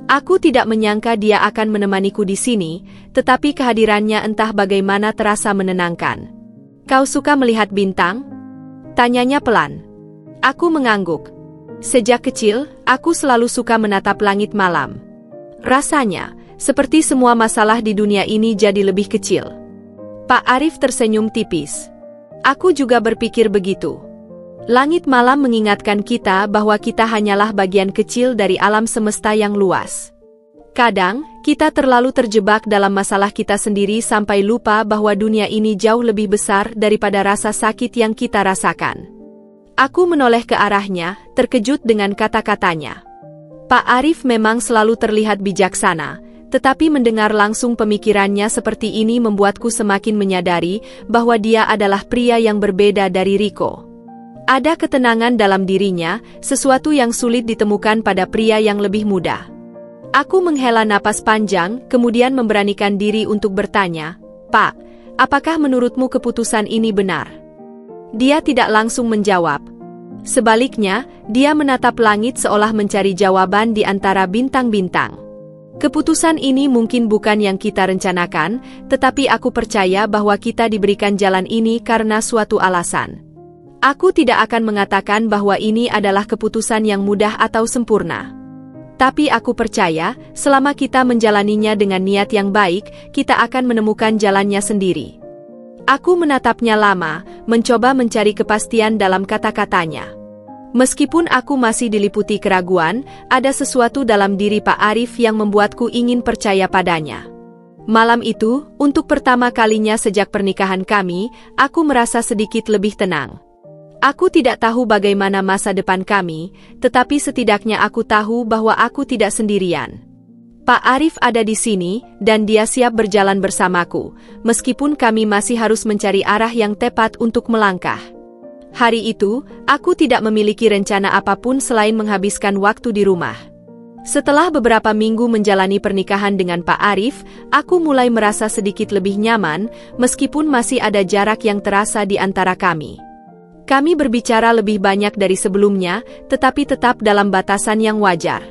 Aku tidak menyangka dia akan menemaniku di sini, tetapi kehadirannya entah bagaimana terasa menenangkan. Kau suka melihat bintang? Tanyanya pelan. Aku mengangguk. Sejak kecil, aku selalu suka menatap langit malam. Rasanya, seperti semua masalah di dunia ini jadi lebih kecil. Pak Arif tersenyum tipis. Aku juga berpikir begitu. Langit malam mengingatkan kita bahwa kita hanyalah bagian kecil dari alam semesta yang luas. Kadang, kita terlalu terjebak dalam masalah kita sendiri sampai lupa bahwa dunia ini jauh lebih besar daripada rasa sakit yang kita rasakan. Aku menoleh ke arahnya, terkejut dengan kata-katanya. Pak Arif memang selalu terlihat bijaksana, tetapi mendengar langsung pemikirannya seperti ini membuatku semakin menyadari bahwa dia adalah pria yang berbeda dari Rico. Ada ketenangan dalam dirinya, sesuatu yang sulit ditemukan pada pria yang lebih muda. Aku menghela napas panjang, kemudian memberanikan diri untuk bertanya, "Pak, apakah menurutmu keputusan ini benar?" Dia tidak langsung menjawab. Sebaliknya, dia menatap langit seolah mencari jawaban di antara bintang-bintang. Keputusan ini mungkin bukan yang kita rencanakan, tetapi aku percaya bahwa kita diberikan jalan ini karena suatu alasan. Aku tidak akan mengatakan bahwa ini adalah keputusan yang mudah atau sempurna. Tapi aku percaya, selama kita menjalaninya dengan niat yang baik, kita akan menemukan jalannya sendiri. Aku menatapnya lama, mencoba mencari kepastian dalam kata-katanya. Meskipun aku masih diliputi keraguan, ada sesuatu dalam diri Pak Arif yang membuatku ingin percaya padanya. Malam itu, untuk pertama kalinya sejak pernikahan kami, aku merasa sedikit lebih tenang. Aku tidak tahu bagaimana masa depan kami, tetapi setidaknya aku tahu bahwa aku tidak sendirian. Pak Arif ada di sini, dan dia siap berjalan bersamaku, meskipun kami masih harus mencari arah yang tepat untuk melangkah. Hari itu, aku tidak memiliki rencana apapun selain menghabiskan waktu di rumah. Setelah beberapa minggu menjalani pernikahan dengan Pak Arif, aku mulai merasa sedikit lebih nyaman, meskipun masih ada jarak yang terasa di antara kami. Kami berbicara lebih banyak dari sebelumnya, tetapi tetap dalam batasan yang wajar.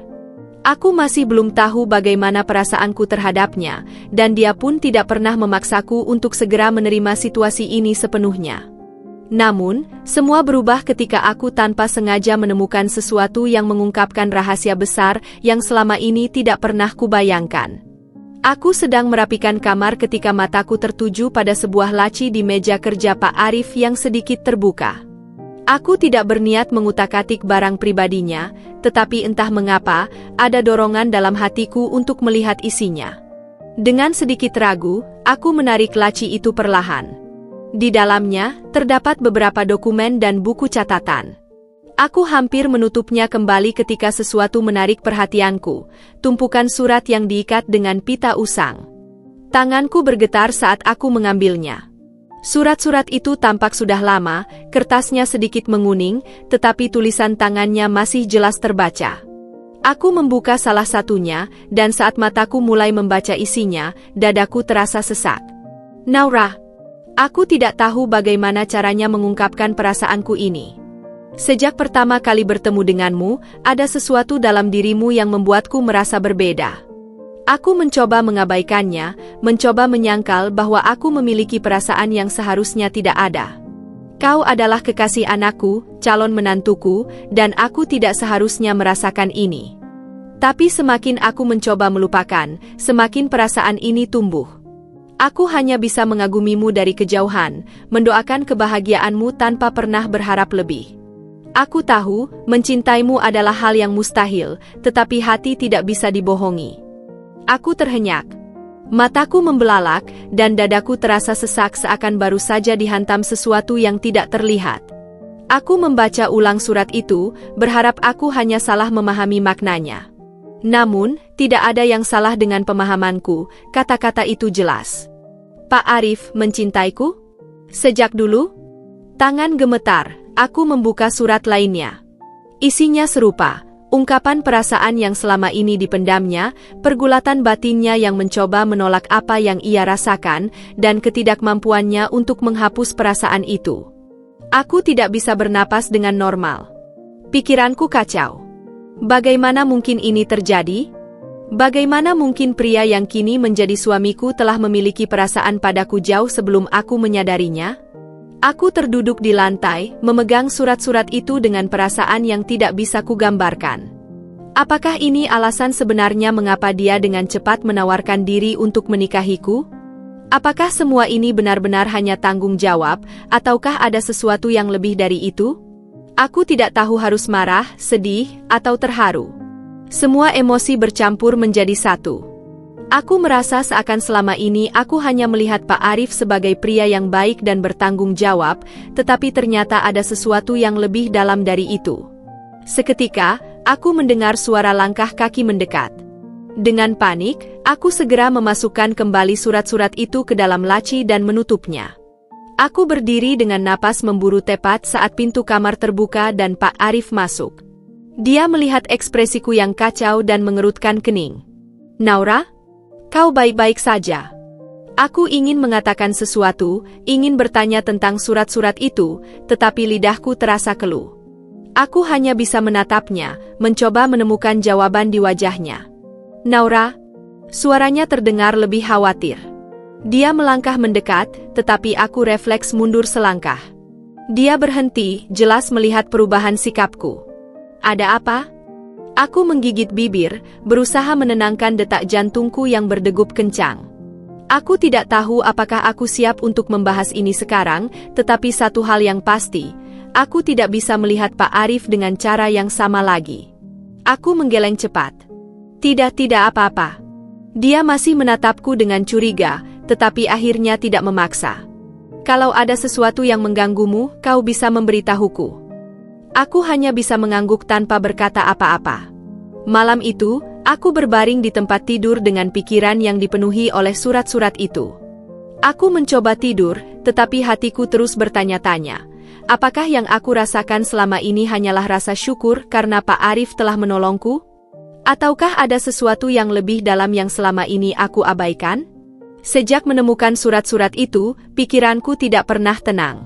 Aku masih belum tahu bagaimana perasaanku terhadapnya, dan dia pun tidak pernah memaksaku untuk segera menerima situasi ini sepenuhnya. Namun, semua berubah ketika aku tanpa sengaja menemukan sesuatu yang mengungkapkan rahasia besar yang selama ini tidak pernah kubayangkan. Aku sedang merapikan kamar ketika mataku tertuju pada sebuah laci di meja kerja Pak Arif yang sedikit terbuka. Aku tidak berniat mengutak-atik barang pribadinya, tetapi entah mengapa, ada dorongan dalam hatiku untuk melihat isinya. Dengan sedikit ragu, aku menarik laci itu perlahan. Di dalamnya, terdapat beberapa dokumen dan buku catatan. Aku hampir menutupnya kembali ketika sesuatu menarik perhatianku, tumpukan surat yang diikat dengan pita usang. Tanganku bergetar saat aku mengambilnya. Surat-surat itu tampak sudah lama, kertasnya sedikit menguning, tetapi tulisan tangannya masih jelas terbaca. Aku membuka salah satunya, dan saat mataku mulai membaca isinya, dadaku terasa sesak. Naura, aku tidak tahu bagaimana caranya mengungkapkan perasaanku ini. Sejak pertama kali bertemu denganmu, ada sesuatu dalam dirimu yang membuatku merasa berbeda. Aku mencoba mengabaikannya, mencoba menyangkal bahwa aku memiliki perasaan yang seharusnya tidak ada. Kau adalah kekasih anakku, calon menantuku, dan aku tidak seharusnya merasakan ini. Tapi semakin aku mencoba melupakan, semakin perasaan ini tumbuh. Aku hanya bisa mengagumimu dari kejauhan, mendoakan kebahagiaanmu tanpa pernah berharap lebih. Aku tahu, mencintaimu adalah hal yang mustahil, tetapi hati tidak bisa dibohongi. Aku terhenyak. Mataku membelalak, dan dadaku terasa sesak seakan baru saja dihantam sesuatu yang tidak terlihat. Aku membaca ulang surat itu, berharap aku hanya salah memahami maknanya. Namun, tidak ada yang salah dengan pemahamanku, kata-kata itu jelas. Pak Arif mencintaiku? Sejak dulu? Tangan gemetar, aku membuka surat lainnya. Isinya serupa. Ungkapan perasaan yang selama ini dipendamnya, pergulatan batinnya yang mencoba menolak apa yang ia rasakan, dan ketidakmampuannya untuk menghapus perasaan itu. Aku tidak bisa bernapas dengan normal. Pikiranku kacau. Bagaimana mungkin ini terjadi? Bagaimana mungkin pria yang kini menjadi suamiku telah memiliki perasaan padaku jauh sebelum aku menyadarinya? Aku terduduk di lantai, memegang surat-surat itu dengan perasaan yang tidak bisa kugambarkan. Apakah ini alasan sebenarnya mengapa dia dengan cepat menawarkan diri untuk menikahiku? Apakah semua ini benar-benar hanya tanggung jawab, ataukah ada sesuatu yang lebih dari itu? Aku tidak tahu harus marah, sedih, atau terharu. Semua emosi bercampur menjadi satu. Aku merasa seakan selama ini aku hanya melihat Pak Arif sebagai pria yang baik dan bertanggung jawab, tetapi ternyata ada sesuatu yang lebih dalam dari itu. Seketika, aku mendengar suara langkah kaki mendekat. Dengan panik, aku segera memasukkan kembali surat-surat itu ke dalam laci dan menutupnya. Aku berdiri dengan napas memburu tepat saat pintu kamar terbuka dan Pak Arif masuk. Dia melihat ekspresiku yang kacau dan mengerutkan kening. Naura? Kau baik-baik saja. Aku ingin mengatakan sesuatu, ingin bertanya tentang surat-surat itu, tetapi lidahku terasa keluh. Aku hanya bisa menatapnya, mencoba menemukan jawaban di wajahnya. Naura? Suaranya terdengar lebih khawatir. Dia melangkah mendekat, tetapi aku refleks mundur selangkah. Dia berhenti, jelas melihat perubahan sikapku. Ada apa? Aku menggigit bibir, berusaha menenangkan detak jantungku yang berdegup kencang. Aku tidak tahu apakah aku siap untuk membahas ini sekarang, tetapi satu hal yang pasti, aku tidak bisa melihat Pak Arif dengan cara yang sama lagi. Aku menggeleng cepat. Tidak apa-apa. Dia masih menatapku dengan curiga, tetapi akhirnya tidak memaksa. Kalau ada sesuatu yang mengganggumu, kau bisa memberitahuku. Aku hanya bisa mengangguk tanpa berkata apa-apa. Malam itu, aku berbaring di tempat tidur dengan pikiran yang dipenuhi oleh surat-surat itu. Aku mencoba tidur, tetapi hatiku terus bertanya-tanya. Apakah yang aku rasakan selama ini hanyalah rasa syukur karena Pak Arif telah menolongku? Ataukah ada sesuatu yang lebih dalam yang selama ini aku abaikan? Sejak menemukan surat-surat itu, pikiranku tidak pernah tenang.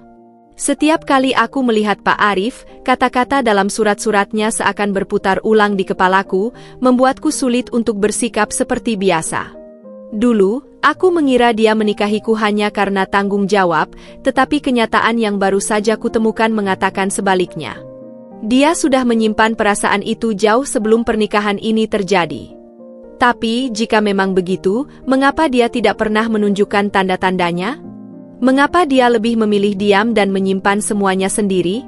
Setiap kali aku melihat Pak Arif, kata-kata dalam surat-suratnya seakan berputar ulang di kepalaku, membuatku sulit untuk bersikap seperti biasa. Dulu, aku mengira dia menikahiku hanya karena tanggung jawab, tetapi kenyataan yang baru saja kutemukan mengatakan sebaliknya. Dia sudah menyimpan perasaan itu jauh sebelum pernikahan ini terjadi. Tapi, jika memang begitu, mengapa dia tidak pernah menunjukkan tanda-tandanya? Mengapa dia lebih memilih diam dan menyimpan semuanya sendiri?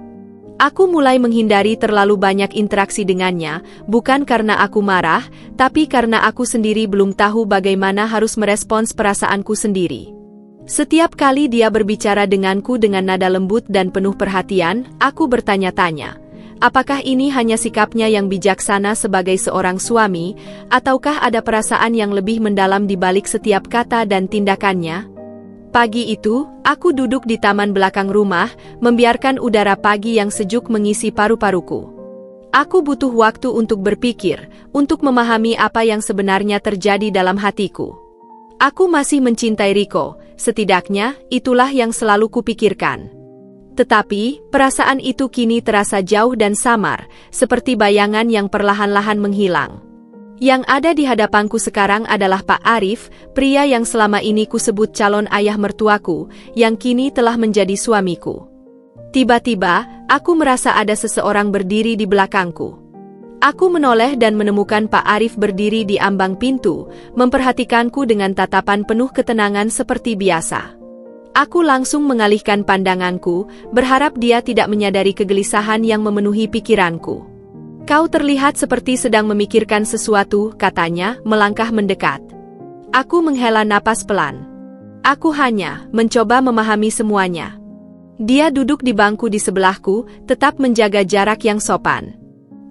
Aku mulai menghindari terlalu banyak interaksi dengannya, bukan karena aku marah, tapi karena aku sendiri belum tahu bagaimana harus merespons perasaanku sendiri. Setiap kali dia berbicara denganku dengan nada lembut dan penuh perhatian, aku bertanya-tanya. Apakah ini hanya sikapnya yang bijaksana sebagai seorang suami, ataukah ada perasaan yang lebih mendalam di balik setiap kata dan tindakannya? Pagi itu, aku duduk di taman belakang rumah, membiarkan udara pagi yang sejuk mengisi paru-paruku. Aku butuh waktu untuk berpikir, untuk memahami apa yang sebenarnya terjadi dalam hatiku. Aku masih mencintai Riko, setidaknya itulah yang selalu kupikirkan. Tetapi, perasaan itu kini terasa jauh dan samar, seperti bayangan yang perlahan-lahan menghilang. Yang ada di hadapanku sekarang adalah Pak Arif, pria yang selama ini kusebut calon ayah mertuaku, yang kini telah menjadi suamiku. Tiba-tiba, aku merasa ada seseorang berdiri di belakangku. Aku menoleh dan menemukan Pak Arif berdiri di ambang pintu, memperhatikanku dengan tatapan penuh ketenangan seperti biasa. Aku langsung mengalihkan pandanganku, berharap dia tidak menyadari kegelisahan yang memenuhi pikiranku. Kau terlihat seperti sedang memikirkan sesuatu, katanya, melangkah mendekat. Aku menghela napas pelan. Aku hanya mencoba memahami semuanya. Dia duduk di bangku di sebelahku, tetap menjaga jarak yang sopan.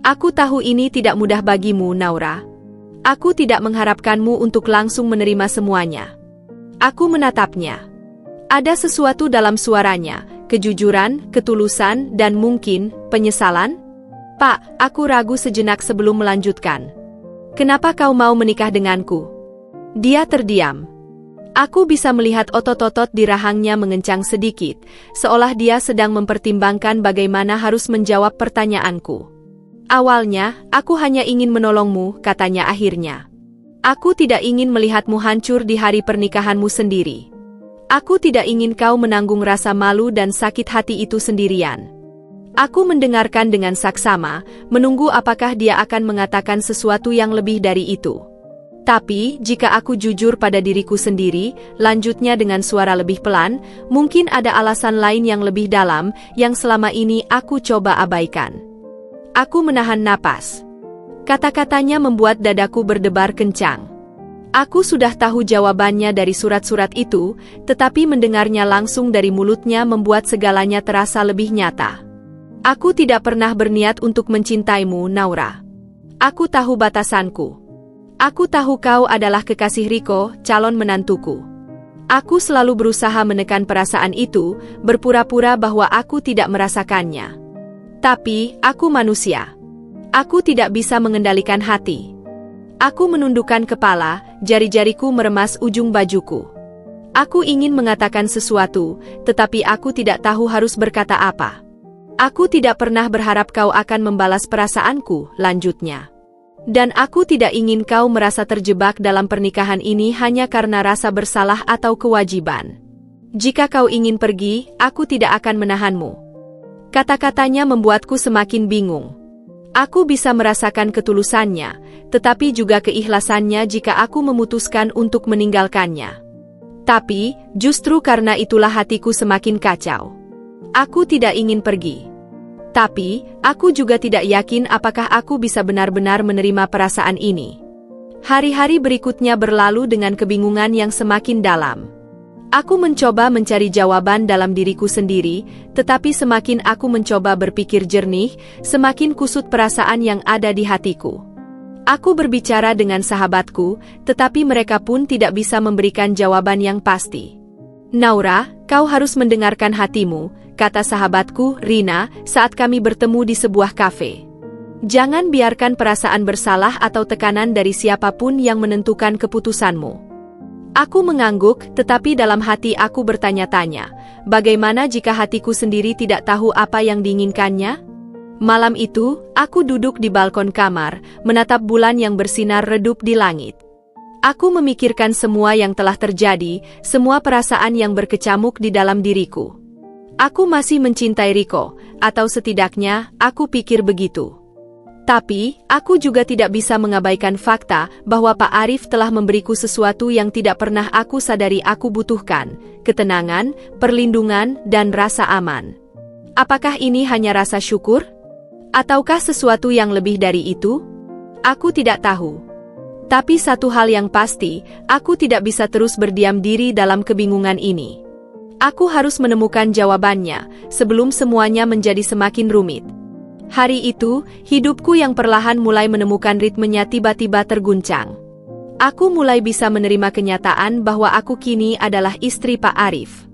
Aku tahu ini tidak mudah bagimu, Naura. Aku tidak mengharapkanmu untuk langsung menerima semuanya. Aku menatapnya. Ada sesuatu dalam suaranya, kejujuran, ketulusan, dan mungkin penyesalan. Pak, aku ragu sejenak sebelum melanjutkan. Kenapa kau mau menikah denganku? Dia terdiam. Aku bisa melihat otot-otot di rahangnya mengencang sedikit, seolah dia sedang mempertimbangkan bagaimana harus menjawab pertanyaanku. Awalnya, aku hanya ingin menolongmu, katanya akhirnya. Aku tidak ingin melihatmu hancur di hari pernikahanmu sendiri. Aku tidak ingin kau menanggung rasa malu dan sakit hati itu sendirian. Aku mendengarkan dengan saksama, menunggu apakah dia akan mengatakan sesuatu yang lebih dari itu. Tapi, jika aku jujur pada diriku sendiri, lanjutnya dengan suara lebih pelan, mungkin ada alasan lain yang lebih dalam, yang selama ini aku coba abaikan. Aku menahan napas. Kata-katanya membuat dadaku berdebar kencang. Aku sudah tahu jawabannya dari surat-surat itu, tetapi mendengarnya langsung dari mulutnya membuat segalanya terasa lebih nyata. Aku tidak pernah berniat untuk mencintaimu, Naura. Aku tahu batasanku. Aku tahu kau adalah kekasih Riko, calon menantuku. Aku selalu berusaha menekan perasaan itu, berpura-pura bahwa aku tidak merasakannya. Tapi, aku manusia. Aku tidak bisa mengendalikan hati. Aku menundukkan kepala, jari-jariku meremas ujung bajuku. Aku ingin mengatakan sesuatu, tetapi aku tidak tahu harus berkata apa. Aku tidak pernah berharap kau akan membalas perasaanku, lanjutnya. Dan aku tidak ingin kau merasa terjebak dalam pernikahan ini hanya karena rasa bersalah atau kewajiban. Jika kau ingin pergi, aku tidak akan menahanmu. Kata-katanya membuatku semakin bingung. Aku bisa merasakan ketulusannya, tetapi juga keikhlasannya jika aku memutuskan untuk meninggalkannya. Tapi, justru karena itulah hatiku semakin kacau. Aku tidak ingin pergi. Tapi, aku juga tidak yakin apakah aku bisa benar-benar menerima perasaan ini. Hari-hari berikutnya berlalu dengan kebingungan yang semakin dalam. Aku mencoba mencari jawaban dalam diriku sendiri, tetapi semakin aku mencoba berpikir jernih, semakin kusut perasaan yang ada di hatiku. Aku berbicara dengan sahabatku, tetapi mereka pun tidak bisa memberikan jawaban yang pasti. Naura, kau harus mendengarkan hatimu, kata sahabatku, Rina, saat kami bertemu di sebuah kafe. Jangan biarkan perasaan bersalah atau tekanan dari siapapun yang menentukan keputusanmu. Aku mengangguk, tetapi dalam hati aku bertanya-tanya, bagaimana jika hatiku sendiri tidak tahu apa yang diinginkannya? Malam itu, aku duduk di balkon kamar, menatap bulan yang bersinar redup di langit. Aku memikirkan semua yang telah terjadi, semua perasaan yang berkecamuk di dalam diriku. Aku masih mencintai Riko, atau setidaknya, aku pikir begitu. Tapi, aku juga tidak bisa mengabaikan fakta bahwa Pak Arif telah memberiku sesuatu yang tidak pernah aku sadari aku butuhkan, ketenangan, perlindungan, dan rasa aman. Apakah ini hanya rasa syukur? Ataukah sesuatu yang lebih dari itu? Aku tidak tahu. Tapi satu hal yang pasti, aku tidak bisa terus berdiam diri dalam kebingungan ini. Aku harus menemukan jawabannya, sebelum semuanya menjadi semakin rumit. Hari itu, hidupku yang perlahan mulai menemukan ritmenya tiba-tiba terguncang. Aku mulai bisa menerima kenyataan bahwa aku kini adalah istri Pak Arif.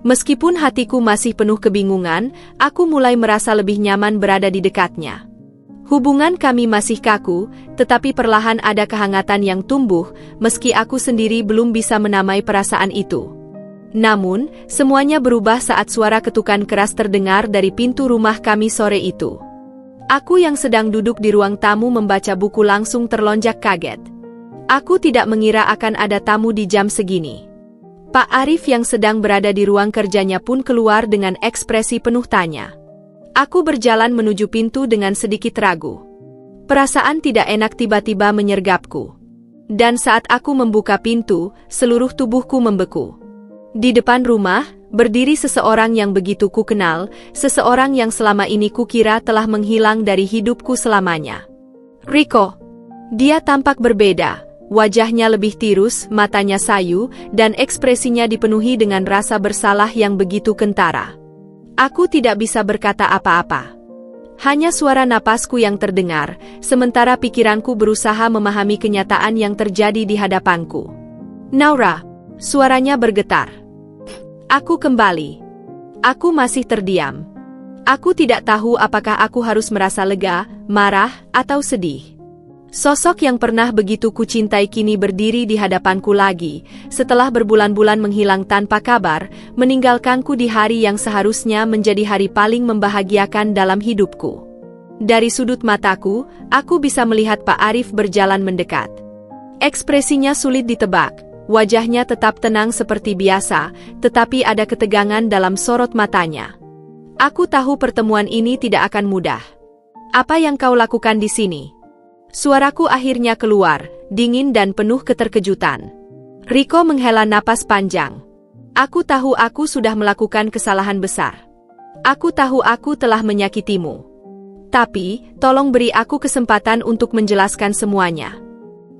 Meskipun hatiku masih penuh kebingungan, aku mulai merasa lebih nyaman berada di dekatnya. Hubungan kami masih kaku, tetapi perlahan ada kehangatan yang tumbuh, meski aku sendiri belum bisa menamai perasaan itu. Namun, semuanya berubah saat suara ketukan keras terdengar dari pintu rumah kami sore itu. Aku yang sedang duduk di ruang tamu membaca buku langsung terlonjak kaget. Aku tidak mengira akan ada tamu di jam segini. Pak Arif yang sedang berada di ruang kerjanya pun keluar dengan ekspresi penuh tanya. Aku berjalan menuju pintu dengan sedikit ragu. Perasaan tidak enak tiba-tiba menyergapku. Dan saat aku membuka pintu, seluruh tubuhku membeku. Di depan rumah, berdiri seseorang yang begitu kukenal, seseorang yang selama ini kukira telah menghilang dari hidupku selamanya. Riko. Dia tampak berbeda, wajahnya lebih tirus, matanya sayu, dan ekspresinya dipenuhi dengan rasa bersalah yang begitu kentara. Aku tidak bisa berkata apa-apa. Hanya suara napasku yang terdengar, sementara pikiranku berusaha memahami kenyataan yang terjadi di hadapanku. Naura, suaranya bergetar. Aku kembali. Aku masih terdiam. Aku tidak tahu apakah aku harus merasa lega, marah, atau sedih. Sosok yang pernah begitu kucintai kini berdiri di hadapanku lagi, setelah berbulan-bulan menghilang tanpa kabar, meninggalkanku di hari yang seharusnya menjadi hari paling membahagiakan dalam hidupku. Dari sudut mataku, aku bisa melihat Pak Arif berjalan mendekat. Ekspresinya sulit ditebak. Wajahnya tetap tenang seperti biasa, tetapi ada ketegangan dalam sorot matanya. Aku tahu pertemuan ini tidak akan mudah. Apa yang kau lakukan di sini? Suaraku akhirnya keluar, dingin dan penuh keterkejutan. Riko menghela napas panjang. Aku tahu aku sudah melakukan kesalahan besar. Aku tahu aku telah menyakitimu. Tapi, tolong beri aku kesempatan untuk menjelaskan semuanya.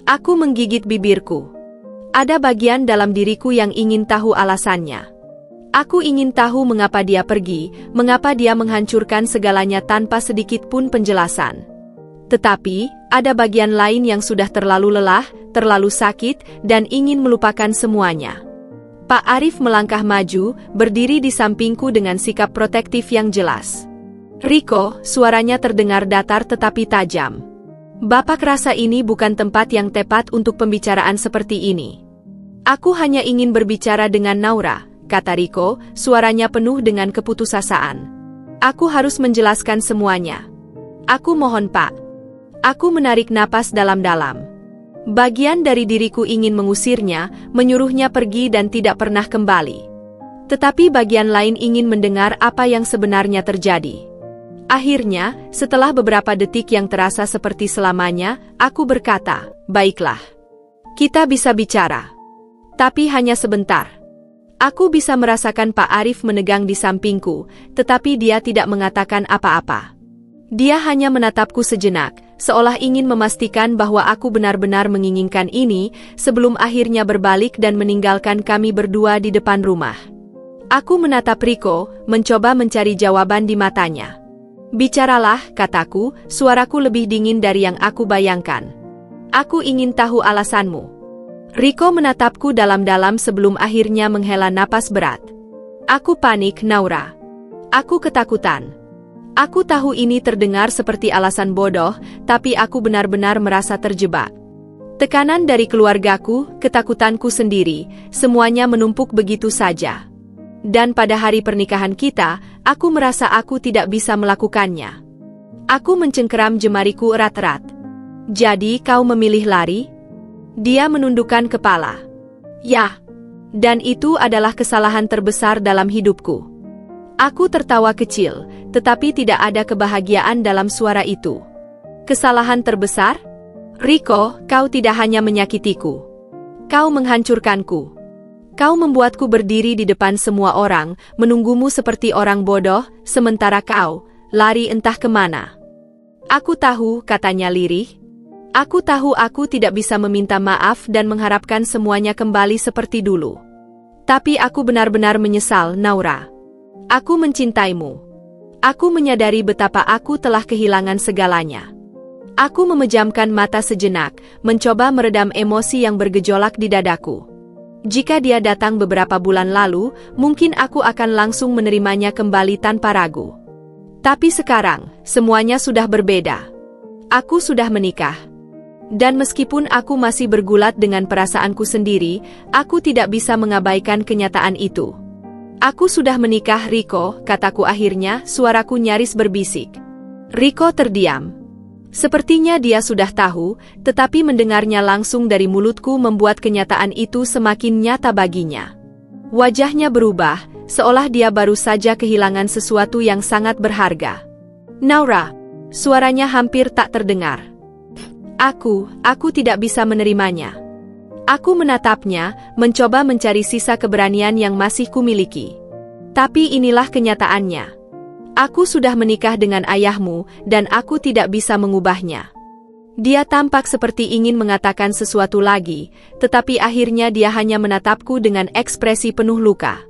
Aku menggigit bibirku. Ada bagian dalam diriku yang ingin tahu alasannya. Aku ingin tahu mengapa dia pergi, mengapa dia menghancurkan segalanya tanpa sedikit pun penjelasan. Tetapi, ada bagian lain yang sudah terlalu lelah, terlalu sakit, dan ingin melupakan semuanya. Pak Arif melangkah maju, berdiri di sampingku dengan sikap protektif yang jelas. Riko, suaranya terdengar datar tetapi tajam. Bapak rasa ini bukan tempat yang tepat untuk pembicaraan seperti ini. Aku hanya ingin berbicara dengan Naura, kata Riko, suaranya penuh dengan keputusasaan. Aku harus menjelaskan semuanya. Aku mohon Pak. Aku menarik napas dalam-dalam. Bagian dari diriku ingin mengusirnya, menyuruhnya pergi dan tidak pernah kembali. Tetapi bagian lain ingin mendengar apa yang sebenarnya terjadi. Akhirnya, setelah beberapa detik yang terasa seperti selamanya, aku berkata, baiklah. Kita bisa bicara. Tapi hanya sebentar. Aku bisa merasakan Pak Arif menegang di sampingku, tetapi dia tidak mengatakan apa-apa. Dia hanya menatapku sejenak, seolah ingin memastikan bahwa aku benar-benar menginginkan ini sebelum akhirnya berbalik dan meninggalkan kami berdua di depan rumah. Aku menatap Rico, mencoba mencari jawaban di matanya. "Bicaralah," kataku, suaraku lebih dingin dari yang aku bayangkan. "Aku ingin tahu alasanmu." Rico menatapku dalam-dalam sebelum akhirnya menghela napas berat. "Aku panik, Naura. Aku ketakutan. Aku tahu ini terdengar seperti alasan bodoh, tapi aku benar-benar merasa terjebak. Tekanan dari keluargaku, ketakutanku sendiri, semuanya menumpuk begitu saja. Dan pada hari pernikahan kita, aku merasa aku tidak bisa melakukannya." Aku mencengkeram jemariku erat-erat. "Jadi kau memilih lari?" Dia menundukkan kepala. "Ya. Dan itu adalah kesalahan terbesar dalam hidupku." Aku tertawa kecil, tetapi tidak ada kebahagiaan dalam suara itu. "Kesalahan terbesar? Rico, kau tidak hanya menyakitiku. Kau menghancurkanku. Kau membuatku berdiri di depan semua orang, menunggumu seperti orang bodoh, sementara kau lari entah kemana." "Aku tahu," katanya lirih. "Aku tahu aku tidak bisa meminta maaf dan mengharapkan semuanya kembali seperti dulu. Tapi aku benar-benar menyesal, Naura. Aku mencintaimu. Aku menyadari betapa aku telah kehilangan segalanya." Aku memejamkan mata sejenak, mencoba meredam emosi yang bergejolak di dadaku. Jika dia datang beberapa bulan lalu, mungkin aku akan langsung menerimanya kembali tanpa ragu. Tapi sekarang, semuanya sudah berbeda. Aku sudah menikah. Dan meskipun aku masih bergulat dengan perasaanku sendiri, aku tidak bisa mengabaikan kenyataan itu. "Aku sudah menikah, Rico," kataku akhirnya, suaraku nyaris berbisik. Rico terdiam. Sepertinya dia sudah tahu, tetapi mendengarnya langsung dari mulutku membuat kenyataan itu semakin nyata baginya. Wajahnya berubah, seolah dia baru saja kehilangan sesuatu yang sangat berharga. "Naura," suaranya hampir tak terdengar. Aku tidak bisa menerimanya." Aku menatapnya, mencoba mencari sisa keberanian yang masih kumiliki. Tapi inilah kenyataannya. Aku sudah menikah dengan ayahmu, dan aku tidak bisa mengubahnya. Dia tampak seperti ingin mengatakan sesuatu lagi, tetapi akhirnya dia hanya menatapku dengan ekspresi penuh luka.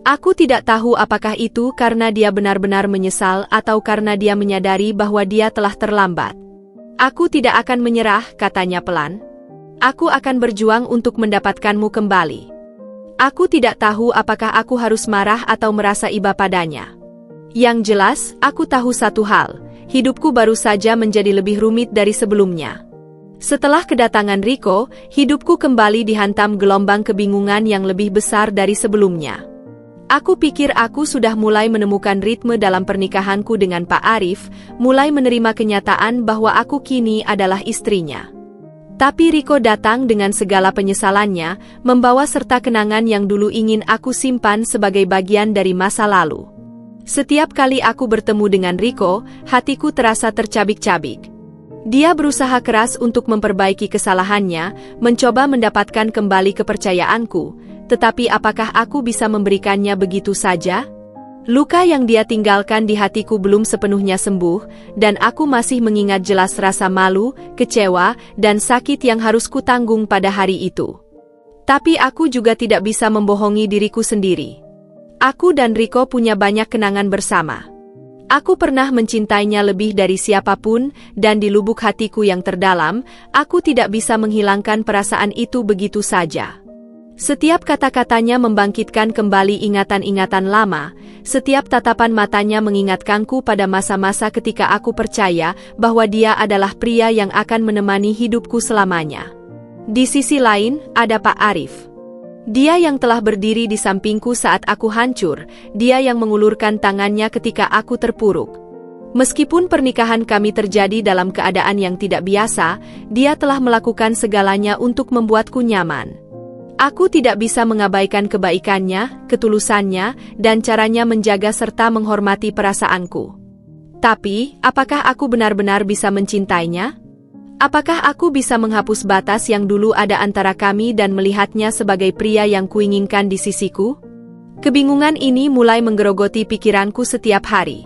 Aku tidak tahu apakah itu karena dia benar-benar menyesal atau karena dia menyadari bahwa dia telah terlambat. "Aku tidak akan menyerah," katanya pelan. "Aku akan berjuang untuk mendapatkanmu kembali." Aku tidak tahu apakah aku harus marah atau merasa iba padanya. Yang jelas, aku tahu satu hal, hidupku baru saja menjadi lebih rumit dari sebelumnya. Setelah kedatangan Rico, hidupku kembali dihantam gelombang kebingungan yang lebih besar dari sebelumnya. Aku pikir aku sudah mulai menemukan ritme dalam pernikahanku dengan Pak Arif, mulai menerima kenyataan bahwa aku kini adalah istrinya. Tapi Rico datang dengan segala penyesalannya, membawa serta kenangan yang dulu ingin aku simpan sebagai bagian dari masa lalu. Setiap kali aku bertemu dengan Rico, hatiku terasa tercabik-cabik. Dia berusaha keras untuk memperbaiki kesalahannya, mencoba mendapatkan kembali kepercayaanku, tetapi apakah aku bisa memberikannya begitu saja? Luka yang dia tinggalkan di hatiku belum sepenuhnya sembuh, dan aku masih mengingat jelas rasa malu, kecewa, dan sakit yang harus kutanggung pada hari itu. Tapi aku juga tidak bisa membohongi diriku sendiri. Aku dan Rico punya banyak kenangan bersama. Aku pernah mencintainya lebih dari siapapun, dan di lubuk hatiku yang terdalam, aku tidak bisa menghilangkan perasaan itu begitu saja. Setiap kata-katanya membangkitkan kembali ingatan-ingatan lama, setiap tatapan matanya mengingatkanku pada masa-masa ketika aku percaya bahwa dia adalah pria yang akan menemani hidupku selamanya. Di sisi lain, ada Pak Arif. Dia yang telah berdiri di sampingku saat aku hancur, dia yang mengulurkan tangannya ketika aku terpuruk. Meskipun pernikahan kami terjadi dalam keadaan yang tidak biasa, dia telah melakukan segalanya untuk membuatku nyaman. Aku tidak bisa mengabaikan kebaikannya, ketulusannya, dan caranya menjaga serta menghormati perasaanku. Tapi, apakah aku benar-benar bisa mencintainya? Apakah aku bisa menghapus batas yang dulu ada antara kami dan melihatnya sebagai pria yang kuinginkan di sisiku? Kebingungan ini mulai menggerogoti pikiranku setiap hari.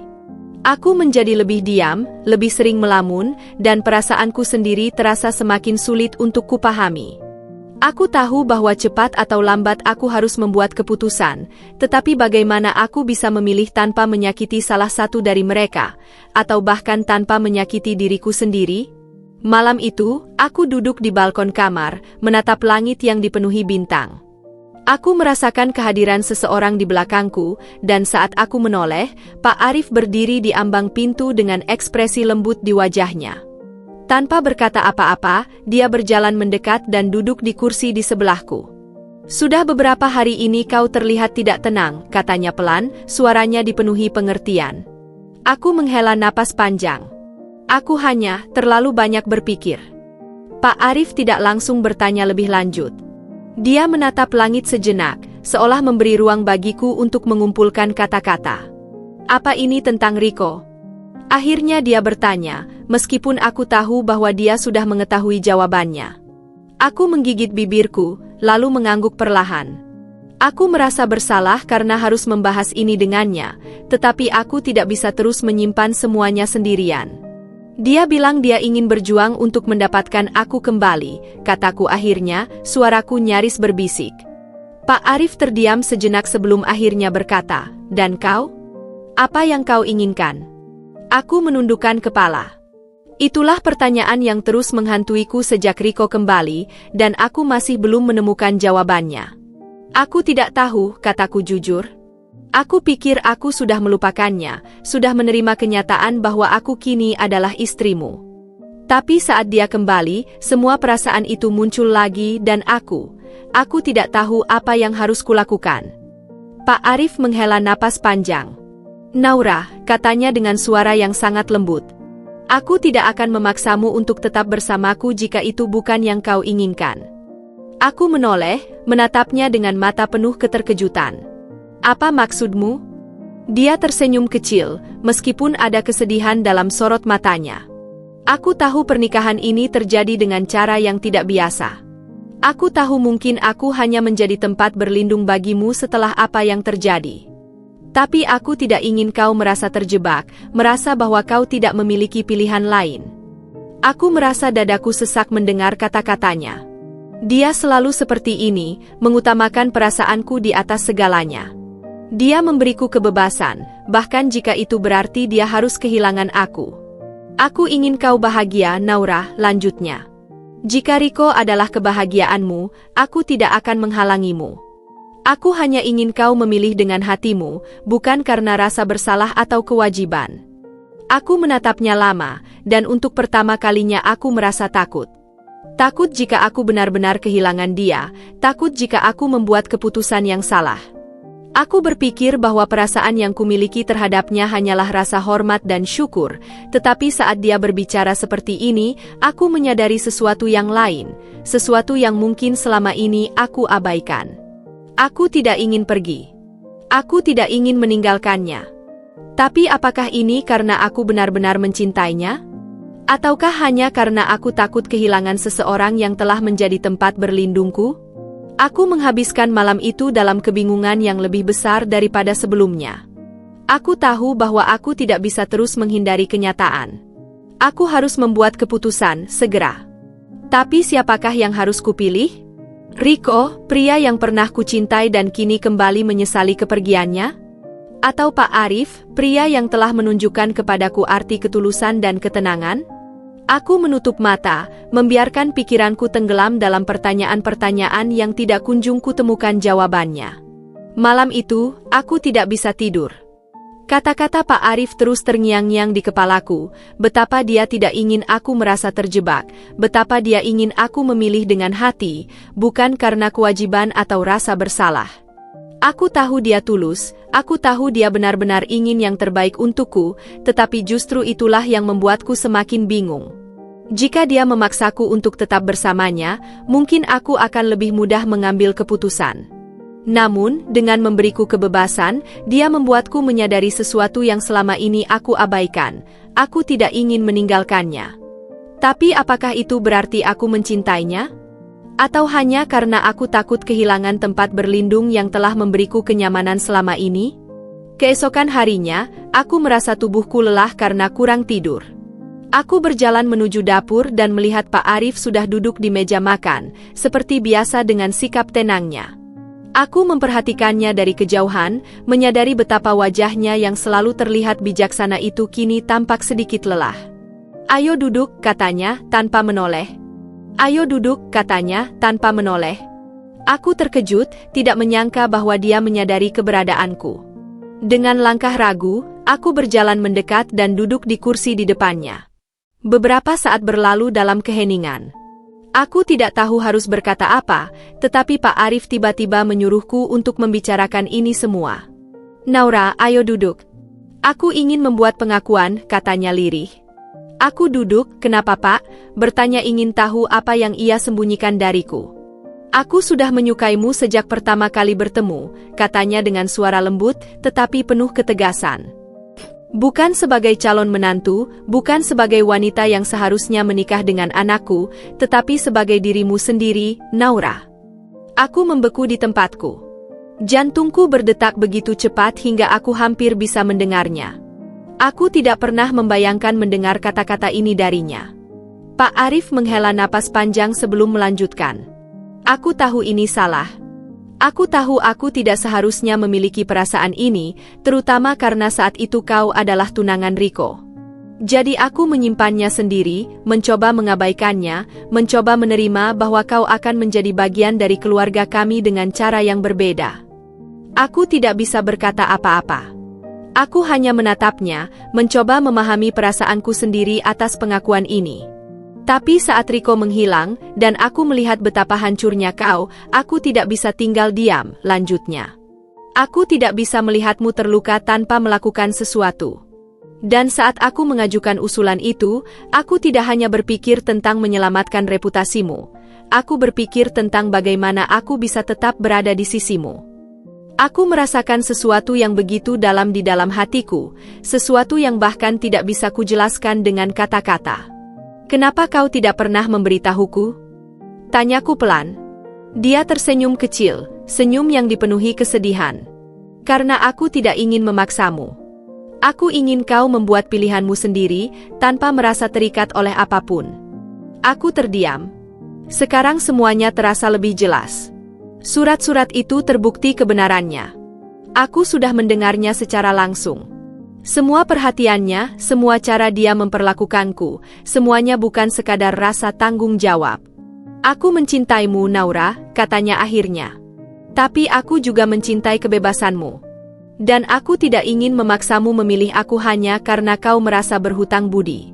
Aku menjadi lebih diam, lebih sering melamun, dan perasaanku sendiri terasa semakin sulit untuk kupahami. Aku tahu bahwa cepat atau lambat aku harus membuat keputusan, tetapi bagaimana aku bisa memilih tanpa menyakiti salah satu dari mereka, atau bahkan tanpa menyakiti diriku sendiri? Malam itu, aku duduk di balkon kamar, menatap langit yang dipenuhi bintang. Aku merasakan kehadiran seseorang di belakangku, dan saat aku menoleh, Pak Arif berdiri di ambang pintu dengan ekspresi lembut di wajahnya. Tanpa berkata apa-apa, dia berjalan mendekat dan duduk di kursi di sebelahku. "Sudah beberapa hari ini kau terlihat tidak tenang," katanya pelan, suaranya dipenuhi pengertian. Aku menghela napas panjang. Aku hanya terlalu banyak berpikir. Pak Arif tidak langsung bertanya lebih lanjut. Dia menatap langit sejenak, seolah memberi ruang bagiku untuk mengumpulkan kata-kata. "Apa ini tentang Riko?" Akhirnya dia bertanya, meskipun aku tahu bahwa dia sudah mengetahui jawabannya. Aku menggigit bibirku, lalu mengangguk perlahan. Aku merasa bersalah karena harus membahas ini dengannya, tetapi aku tidak bisa terus menyimpan semuanya sendirian. "Dia bilang dia ingin berjuang untuk mendapatkan aku kembali," kataku akhirnya, suaraku nyaris berbisik. Pak Arif terdiam sejenak sebelum akhirnya berkata, "Dan kau? Apa yang kau inginkan?" Aku menundukkan kepala. Itulah pertanyaan yang terus menghantuiku sejak Riko kembali, dan aku masih belum menemukan jawabannya. "Aku tidak tahu," kataku jujur. "Aku pikir aku sudah melupakannya, sudah menerima kenyataan bahwa aku kini adalah istrimu. Tapi saat dia kembali, semua perasaan itu muncul lagi dan aku tidak tahu apa yang harus kulakukan." Pak Arif menghela napas panjang. "Naura," katanya dengan suara yang sangat lembut. "Aku tidak akan memaksamu untuk tetap bersamaku jika itu bukan yang kau inginkan." Aku menoleh, menatapnya dengan mata penuh keterkejutan. "Apa maksudmu?" Dia tersenyum kecil, meskipun ada kesedihan dalam sorot matanya. "Aku tahu pernikahan ini terjadi dengan cara yang tidak biasa. Aku tahu mungkin aku hanya menjadi tempat berlindung bagimu setelah apa yang terjadi. Tapi aku tidak ingin kau merasa terjebak, merasa bahwa kau tidak memiliki pilihan lain." Aku merasa dadaku sesak mendengar kata-katanya. Dia selalu seperti ini, mengutamakan perasaanku di atas segalanya. Dia memberiku kebebasan, bahkan jika itu berarti dia harus kehilangan aku. "Aku ingin kau bahagia, Naura," lanjutnya. "Jika Riko adalah kebahagiaanmu, aku tidak akan menghalangimu. Aku hanya ingin kau memilih dengan hatimu, bukan karena rasa bersalah atau kewajiban." Aku menatapnya lama, dan untuk pertama kalinya aku merasa takut. Takut jika aku benar-benar kehilangan dia, takut jika aku membuat keputusan yang salah. Aku berpikir bahwa perasaan yang kumiliki terhadapnya hanyalah rasa hormat dan syukur, tetapi saat dia berbicara seperti ini, aku menyadari sesuatu yang lain, sesuatu yang mungkin selama ini aku abaikan. Aku tidak ingin pergi. Aku tidak ingin meninggalkannya. Tapi apakah ini karena aku benar-benar mencintainya? Ataukah hanya karena aku takut kehilangan seseorang yang telah menjadi tempat berlindungku? Aku menghabiskan malam itu dalam kebingungan yang lebih besar daripada sebelumnya. Aku tahu bahwa aku tidak bisa terus menghindari kenyataan. Aku harus membuat keputusan segera. Tapi siapakah yang harus kupilih? Riko, pria yang pernah kucintai dan kini kembali menyesali kepergiannya? Atau Pak Arif, pria yang telah menunjukkan kepadaku arti ketulusan dan ketenangan? Aku menutup mata, membiarkan pikiranku tenggelam dalam pertanyaan-pertanyaan yang tidak kunjung kutemukan jawabannya. Malam itu, aku tidak bisa tidur. Kata-kata Pak Arif terus terngiang-ngiang di kepalaku, betapa dia tidak ingin aku merasa terjebak, betapa dia ingin aku memilih dengan hati, bukan karena kewajiban atau rasa bersalah. Aku tahu dia tulus, aku tahu dia benar-benar ingin yang terbaik untukku, tetapi justru itulah yang membuatku semakin bingung. Jika dia memaksaku untuk tetap bersamanya, mungkin aku akan lebih mudah mengambil keputusan. Namun, dengan memberiku kebebasan, dia membuatku menyadari sesuatu yang selama ini aku abaikan. Aku tidak ingin meninggalkannya. Tapi apakah itu berarti aku mencintainya? Atau hanya karena aku takut kehilangan tempat berlindung yang telah memberiku kenyamanan selama ini? Keesokan harinya, aku merasa tubuhku lelah karena kurang tidur. Aku berjalan menuju dapur dan melihat Pak Arif sudah duduk di meja makan, seperti biasa dengan sikap tenangnya. Aku memperhatikannya dari kejauhan, menyadari betapa wajahnya yang selalu terlihat bijaksana itu kini tampak sedikit lelah. "Ayo duduk," katanya, tanpa menoleh. "Ayo duduk," katanya, tanpa menoleh. Aku terkejut, tidak menyangka bahwa dia menyadari keberadaanku. Dengan langkah ragu, aku berjalan mendekat dan duduk di kursi di depannya. Beberapa saat berlalu dalam keheningan. Aku tidak tahu harus berkata apa, tetapi Pak Arif tiba-tiba menyuruhku untuk membicarakan ini semua. "Naura, ayo duduk." "Aku ingin membuat pengakuan," katanya lirih. Aku duduk. "Kenapa, Pak?" bertanya, ingin tahu apa yang ia sembunyikan dariku. "Aku sudah menyukaimu sejak pertama kali bertemu," katanya dengan suara lembut, tetapi penuh ketegasan. "Bukan sebagai calon menantu, bukan sebagai wanita yang seharusnya menikah dengan anakku, tetapi sebagai dirimu sendiri, Naura." Aku membeku di tempatku. Jantungku berdetak begitu cepat hingga aku hampir bisa mendengarnya. Aku tidak pernah membayangkan mendengar kata-kata ini darinya. Pak Arif menghela napas panjang sebelum melanjutkan. "Aku tahu ini salah. Aku tahu aku tidak seharusnya memiliki perasaan ini, terutama karena saat itu kau adalah tunangan Riko. Jadi aku menyimpannya sendiri, mencoba mengabaikannya, mencoba menerima bahwa kau akan menjadi bagian dari keluarga kami dengan cara yang berbeda." Aku tidak bisa berkata apa-apa. Aku hanya menatapnya, mencoba memahami perasaanku sendiri atas pengakuan ini. Tapi saat Riko menghilang, dan aku melihat betapa hancurnya kau, aku tidak bisa tinggal diam, lanjutnya. Aku tidak bisa melihatmu terluka tanpa melakukan sesuatu. Dan saat aku mengajukan usulan itu, aku tidak hanya berpikir tentang menyelamatkan reputasimu. Aku berpikir tentang bagaimana aku bisa tetap berada di sisimu. Aku merasakan sesuatu yang begitu dalam di dalam hatiku, sesuatu yang bahkan tidak bisa kujelaskan dengan kata-kata. "Kenapa kau tidak pernah memberitahuku?" tanyaku pelan. Dia tersenyum kecil, senyum yang dipenuhi kesedihan. "Karena aku tidak ingin memaksamu. Aku ingin kau membuat pilihanmu sendiri, tanpa merasa terikat oleh apapun." Aku terdiam. Sekarang semuanya terasa lebih jelas. Surat-surat itu terbukti kebenarannya. Aku sudah mendengarnya secara langsung. Semua perhatiannya, semua cara dia memperlakukanku, semuanya bukan sekadar rasa tanggung jawab. "Aku mencintaimu, Naura," katanya akhirnya. "Tapi aku juga mencintai kebebasanmu. Dan aku tidak ingin memaksamu memilih aku hanya karena kau merasa berhutang budi."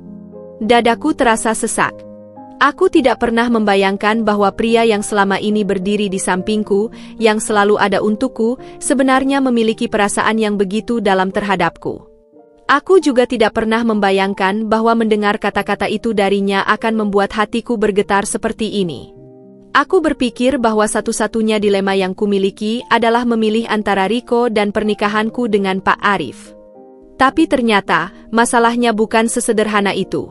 Dadaku terasa sesak. Aku tidak pernah membayangkan bahwa pria yang selama ini berdiri di sampingku, yang selalu ada untukku, sebenarnya memiliki perasaan yang begitu dalam terhadapku. Aku juga tidak pernah membayangkan bahwa mendengar kata-kata itu darinya akan membuat hatiku bergetar seperti ini. Aku berpikir bahwa satu-satunya dilema yang kumiliki adalah memilih antara Riko dan pernikahanku dengan Pak Arif. Tapi ternyata, masalahnya bukan sesederhana itu.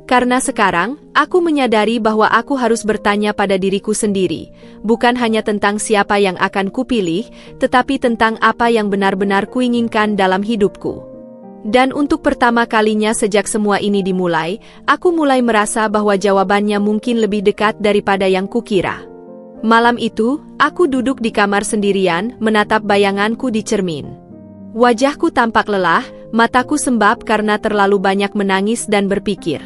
Karena sekarang, aku menyadari bahwa aku harus bertanya pada diriku sendiri, bukan hanya tentang siapa yang akan kupilih, tetapi tentang apa yang benar-benar kuinginkan dalam hidupku. Dan untuk pertama kalinya sejak semua ini dimulai, aku mulai merasa bahwa jawabannya mungkin lebih dekat daripada yang kukira. Malam itu, aku duduk di kamar sendirian, menatap bayanganku di cermin. Wajahku tampak lelah, mataku sembab karena terlalu banyak menangis dan berpikir.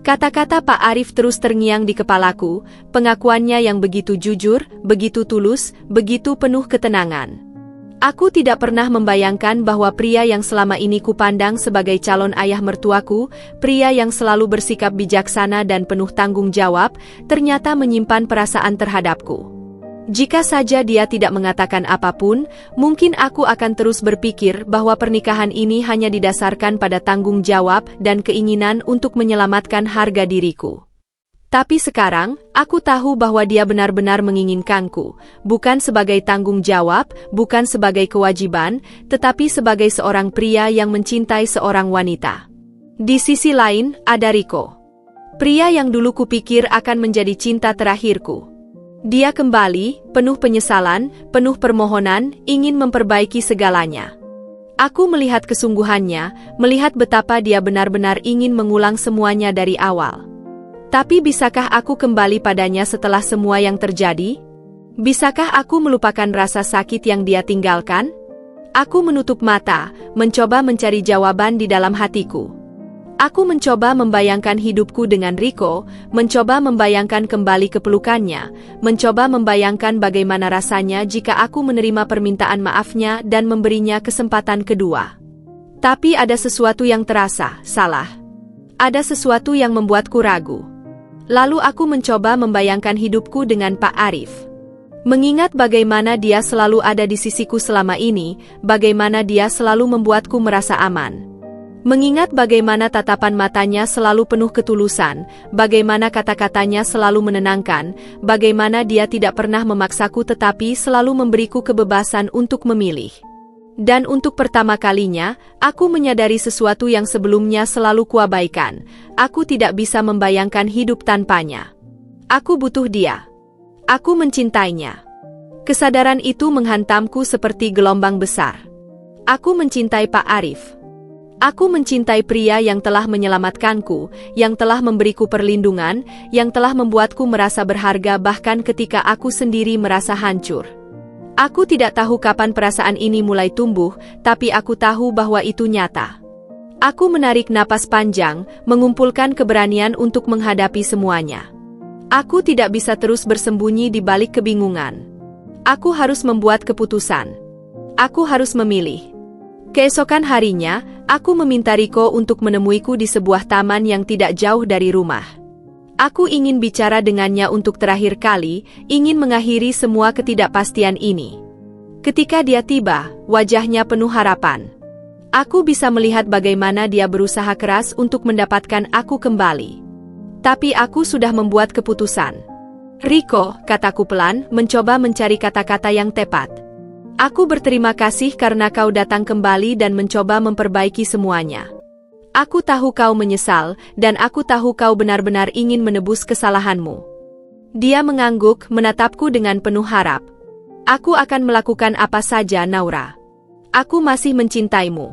Kata-kata Pak Arif terus terngiang di kepalaku, pengakuannya yang begitu jujur, begitu tulus, begitu penuh ketenangan. Aku tidak pernah membayangkan bahwa pria yang selama ini kupandang sebagai calon ayah mertuaku, pria yang selalu bersikap bijaksana dan penuh tanggung jawab, ternyata menyimpan perasaan terhadapku. Jika saja dia tidak mengatakan apapun, mungkin aku akan terus berpikir bahwa pernikahan ini hanya didasarkan pada tanggung jawab dan keinginan untuk menyelamatkan harga diriku. Tapi sekarang, aku tahu bahwa dia benar-benar menginginkanku, bukan sebagai tanggung jawab, bukan sebagai kewajiban, tetapi sebagai seorang pria yang mencintai seorang wanita. Di sisi lain, ada Riko. Pria yang dulu kupikir akan menjadi cinta terakhirku. Dia kembali, penuh penyesalan, penuh permohonan, ingin memperbaiki segalanya. Aku melihat kesungguhannya, melihat betapa dia benar-benar ingin mengulang semuanya dari awal. Tapi bisakah aku kembali padanya setelah semua yang terjadi? Bisakah aku melupakan rasa sakit yang dia tinggalkan? Aku menutup mata, mencoba mencari jawaban di dalam hatiku. Aku mencoba membayangkan hidupku dengan Rico, mencoba membayangkan kembali kepelukannya, mencoba membayangkan bagaimana rasanya jika aku menerima permintaan maafnya dan memberinya kesempatan kedua. Tapi ada sesuatu yang terasa salah. Ada sesuatu yang membuatku ragu. Lalu aku mencoba membayangkan hidupku dengan Pak Arif. Mengingat bagaimana dia selalu ada di sisiku selama ini, bagaimana dia selalu membuatku merasa aman. Mengingat bagaimana tatapan matanya selalu penuh ketulusan, bagaimana kata-katanya selalu menenangkan, bagaimana dia tidak pernah memaksaku tetapi selalu memberiku kebebasan untuk memilih. Dan untuk pertama kalinya, aku menyadari sesuatu yang sebelumnya selalu kuabaikan. Aku tidak bisa membayangkan hidup tanpanya. Aku butuh dia. Aku mencintainya. Kesadaran itu menghantamku seperti gelombang besar. Aku mencintai Pak Arif. Aku mencintai pria yang telah menyelamatkanku, yang telah memberiku perlindungan, yang telah membuatku merasa berharga bahkan ketika aku sendiri merasa hancur. Aku tidak tahu kapan perasaan ini mulai tumbuh, tapi aku tahu bahwa itu nyata. Aku menarik napas panjang, mengumpulkan keberanian untuk menghadapi semuanya. Aku tidak bisa terus bersembunyi di balik kebingungan. Aku harus membuat keputusan. Aku harus memilih. Keesokan harinya, aku meminta Rico untuk menemuiku di sebuah taman yang tidak jauh dari rumah. Aku ingin bicara dengannya untuk terakhir kali, ingin mengakhiri semua ketidakpastian ini. Ketika dia tiba, wajahnya penuh harapan. Aku bisa melihat bagaimana dia berusaha keras untuk mendapatkan aku kembali. Tapi aku sudah membuat keputusan. Rico, kataku pelan, mencoba mencari kata-kata yang tepat. Aku berterima kasih karena kau datang kembali dan mencoba memperbaiki semuanya. Aku tahu kau menyesal, dan aku tahu kau benar-benar ingin menebus kesalahanmu. Dia mengangguk, menatapku dengan penuh harap. Aku akan melakukan apa saja, Naura. Aku masih mencintaimu.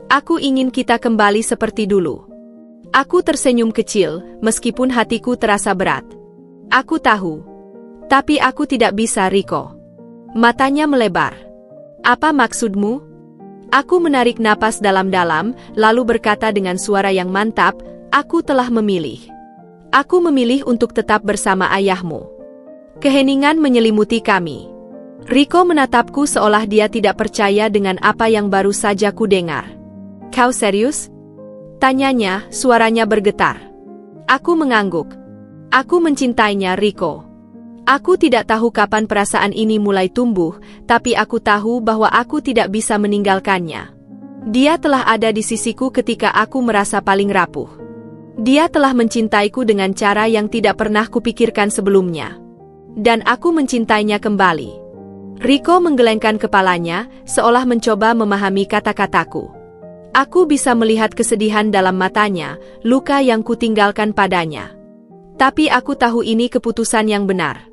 Aku ingin kita kembali seperti dulu. Aku tersenyum kecil, meskipun hatiku terasa berat. Aku tahu. Tapi aku tidak bisa, Rico. Matanya melebar. Apa maksudmu? Aku menarik napas dalam-dalam, lalu berkata dengan suara yang mantap, aku telah memilih. Aku memilih untuk tetap bersama ayahmu. Keheningan menyelimuti kami. Rico menatapku seolah dia tidak percaya dengan apa yang baru saja ku dengar. Kau serius? Tanyanya, suaranya bergetar. Aku mengangguk. Aku mencintainya, Rico. Aku tidak tahu kapan perasaan ini mulai tumbuh, tapi aku tahu bahwa aku tidak bisa meninggalkannya. Dia telah ada di sisiku ketika aku merasa paling rapuh. Dia telah mencintaiku dengan cara yang tidak pernah kupikirkan sebelumnya. Dan aku mencintainya kembali. Rico menggelengkan kepalanya, seolah mencoba memahami kata-kataku. Aku bisa melihat kesedihan dalam matanya, luka yang kutinggalkan padanya. Tapi aku tahu ini keputusan yang benar.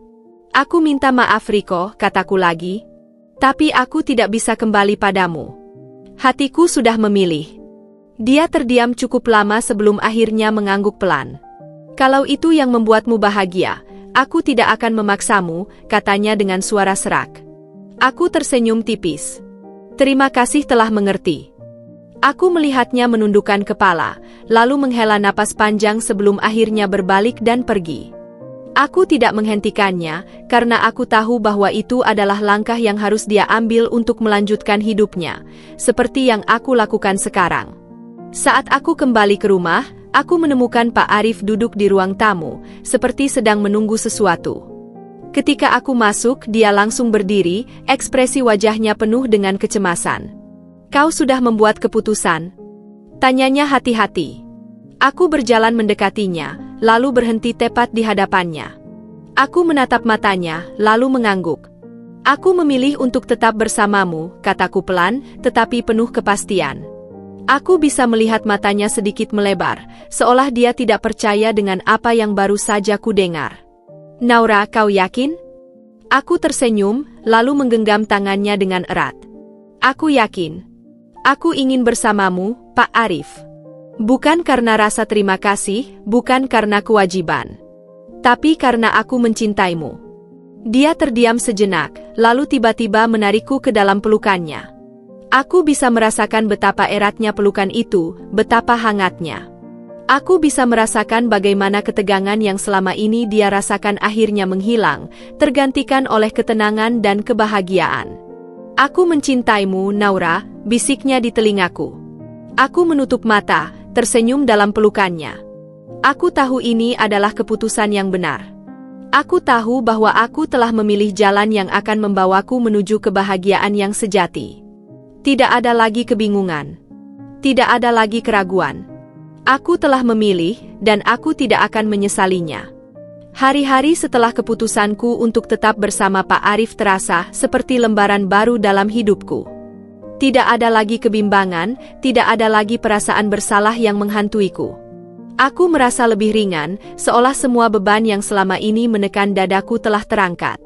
Aku minta maaf, Rico, kataku lagi. Tapi aku tidak bisa kembali padamu. Hatiku sudah memilih. Dia terdiam cukup lama sebelum akhirnya mengangguk pelan. Kalau itu yang membuatmu bahagia, aku tidak akan memaksamu, katanya dengan suara serak. Aku tersenyum tipis. Terima kasih telah mengerti. Aku melihatnya menundukkan kepala, lalu menghela napas panjang sebelum akhirnya berbalik dan pergi. Aku tidak menghentikannya, karena aku tahu bahwa itu adalah langkah yang harus dia ambil untuk melanjutkan hidupnya, seperti yang aku lakukan sekarang. Saat aku kembali ke rumah, aku menemukan Pak Arif duduk di ruang tamu, seperti sedang menunggu sesuatu. Ketika aku masuk, dia langsung berdiri, ekspresi wajahnya penuh dengan kecemasan. Kau sudah membuat keputusan? Tanyanya hati-hati. Aku berjalan mendekatinya, lalu berhenti tepat di hadapannya. Aku menatap matanya, lalu mengangguk. Aku memilih untuk tetap bersamamu, kataku pelan, tetapi penuh kepastian. Aku bisa melihat matanya sedikit melebar, seolah dia tidak percaya dengan apa yang baru saja ku dengar. Naura, kau yakin? Aku tersenyum, lalu menggenggam tangannya dengan erat. Aku yakin. Aku ingin bersamamu, Pak Arif. Bukan karena rasa terima kasih, bukan karena kewajiban. Tapi karena aku mencintaimu. Dia terdiam sejenak, lalu tiba-tiba menarikku ke dalam pelukannya. Aku bisa merasakan betapa eratnya pelukan itu, betapa hangatnya. Aku bisa merasakan bagaimana ketegangan yang selama ini dia rasakan akhirnya menghilang, tergantikan oleh ketenangan dan kebahagiaan. Aku mencintaimu, Naura, bisiknya di telingaku. Aku menutup mata, tersenyum dalam pelukannya. Aku tahu ini adalah keputusan yang benar. Aku tahu bahwa aku telah memilih jalan yang akan membawaku menuju kebahagiaan yang sejati. Tidak ada lagi kebingungan. Tidak ada lagi keraguan. Aku telah memilih, dan aku tidak akan menyesalinya. Hari-hari setelah keputusanku untuk tetap bersama Pak Arif terasa seperti lembaran baru dalam hidupku. Tidak ada lagi kebimbangan, tidak ada lagi perasaan bersalah yang menghantuiku. Aku merasa lebih ringan, seolah semua beban yang selama ini menekan dadaku telah terangkat.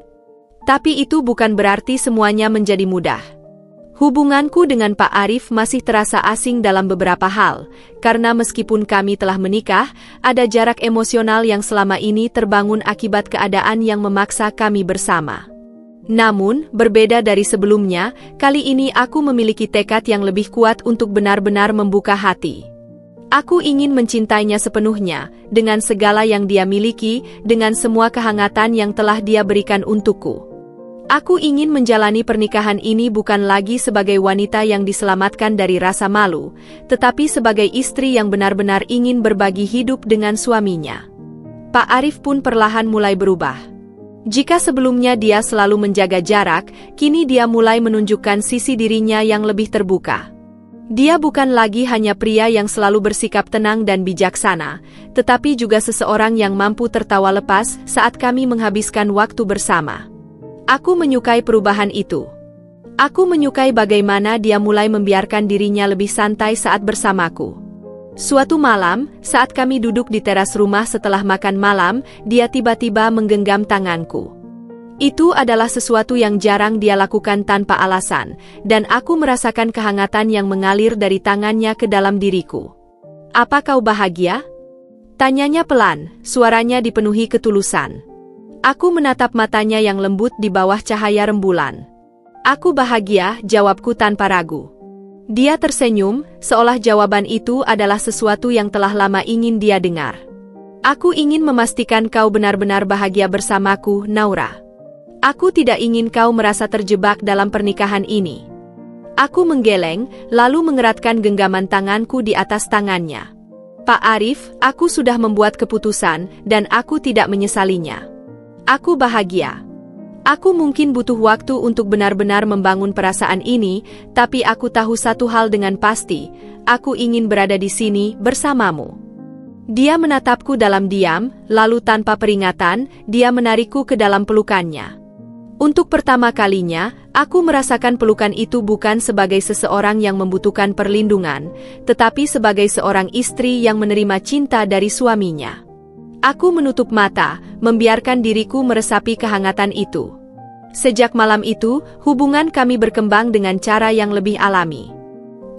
Tapi itu bukan berarti semuanya menjadi mudah. Hubunganku dengan Pak Arif masih terasa asing dalam beberapa hal, karena meskipun kami telah menikah, ada jarak emosional yang selama ini terbangun akibat keadaan yang memaksa kami bersama. Namun, berbeda dari sebelumnya, kali ini aku memiliki tekad yang lebih kuat untuk benar-benar membuka hati. Aku ingin mencintainya sepenuhnya, dengan segala yang dia miliki, dengan semua kehangatan yang telah dia berikan untukku. Aku ingin menjalani pernikahan ini bukan lagi sebagai wanita yang diselamatkan dari rasa malu, tetapi sebagai istri yang benar-benar ingin berbagi hidup dengan suaminya. Pak Arif pun perlahan mulai berubah. Jika sebelumnya dia selalu menjaga jarak, kini dia mulai menunjukkan sisi dirinya yang lebih terbuka. Dia bukan lagi hanya pria yang selalu bersikap tenang dan bijaksana, tetapi juga seseorang yang mampu tertawa lepas saat kami menghabiskan waktu bersama. Aku menyukai perubahan itu. Aku menyukai bagaimana dia mulai membiarkan dirinya lebih santai saat bersamaku. Suatu malam, saat kami duduk di teras rumah setelah makan malam, dia tiba-tiba menggenggam tanganku. Itu adalah sesuatu yang jarang dia lakukan tanpa alasan, dan aku merasakan kehangatan yang mengalir dari tangannya ke dalam diriku. "Apa kau bahagia?" Tanyanya pelan, suaranya dipenuhi ketulusan. Aku menatap matanya yang lembut di bawah cahaya rembulan. "Aku bahagia," jawabku tanpa ragu. Dia tersenyum, seolah jawaban itu adalah sesuatu yang telah lama ingin dia dengar. "Aku ingin memastikan kau benar-benar bahagia bersamaku, Naura. Aku tidak ingin kau merasa terjebak dalam pernikahan ini." Aku menggeleng, lalu mengeratkan genggaman tanganku di atas tangannya. "Pak Arif, aku sudah membuat keputusan, dan aku tidak menyesalinya. Aku bahagia. Aku mungkin butuh waktu untuk benar-benar membangun perasaan ini, tapi aku tahu satu hal dengan pasti, aku ingin berada di sini bersamamu." Dia menatapku dalam diam, lalu tanpa peringatan, dia menarikku ke dalam pelukannya. Untuk pertama kalinya, aku merasakan pelukan itu bukan sebagai seseorang yang membutuhkan perlindungan, tetapi sebagai seorang istri yang menerima cinta dari suaminya. Aku menutup mata, membiarkan diriku meresapi kehangatan itu. Sejak malam itu, hubungan kami berkembang dengan cara yang lebih alami.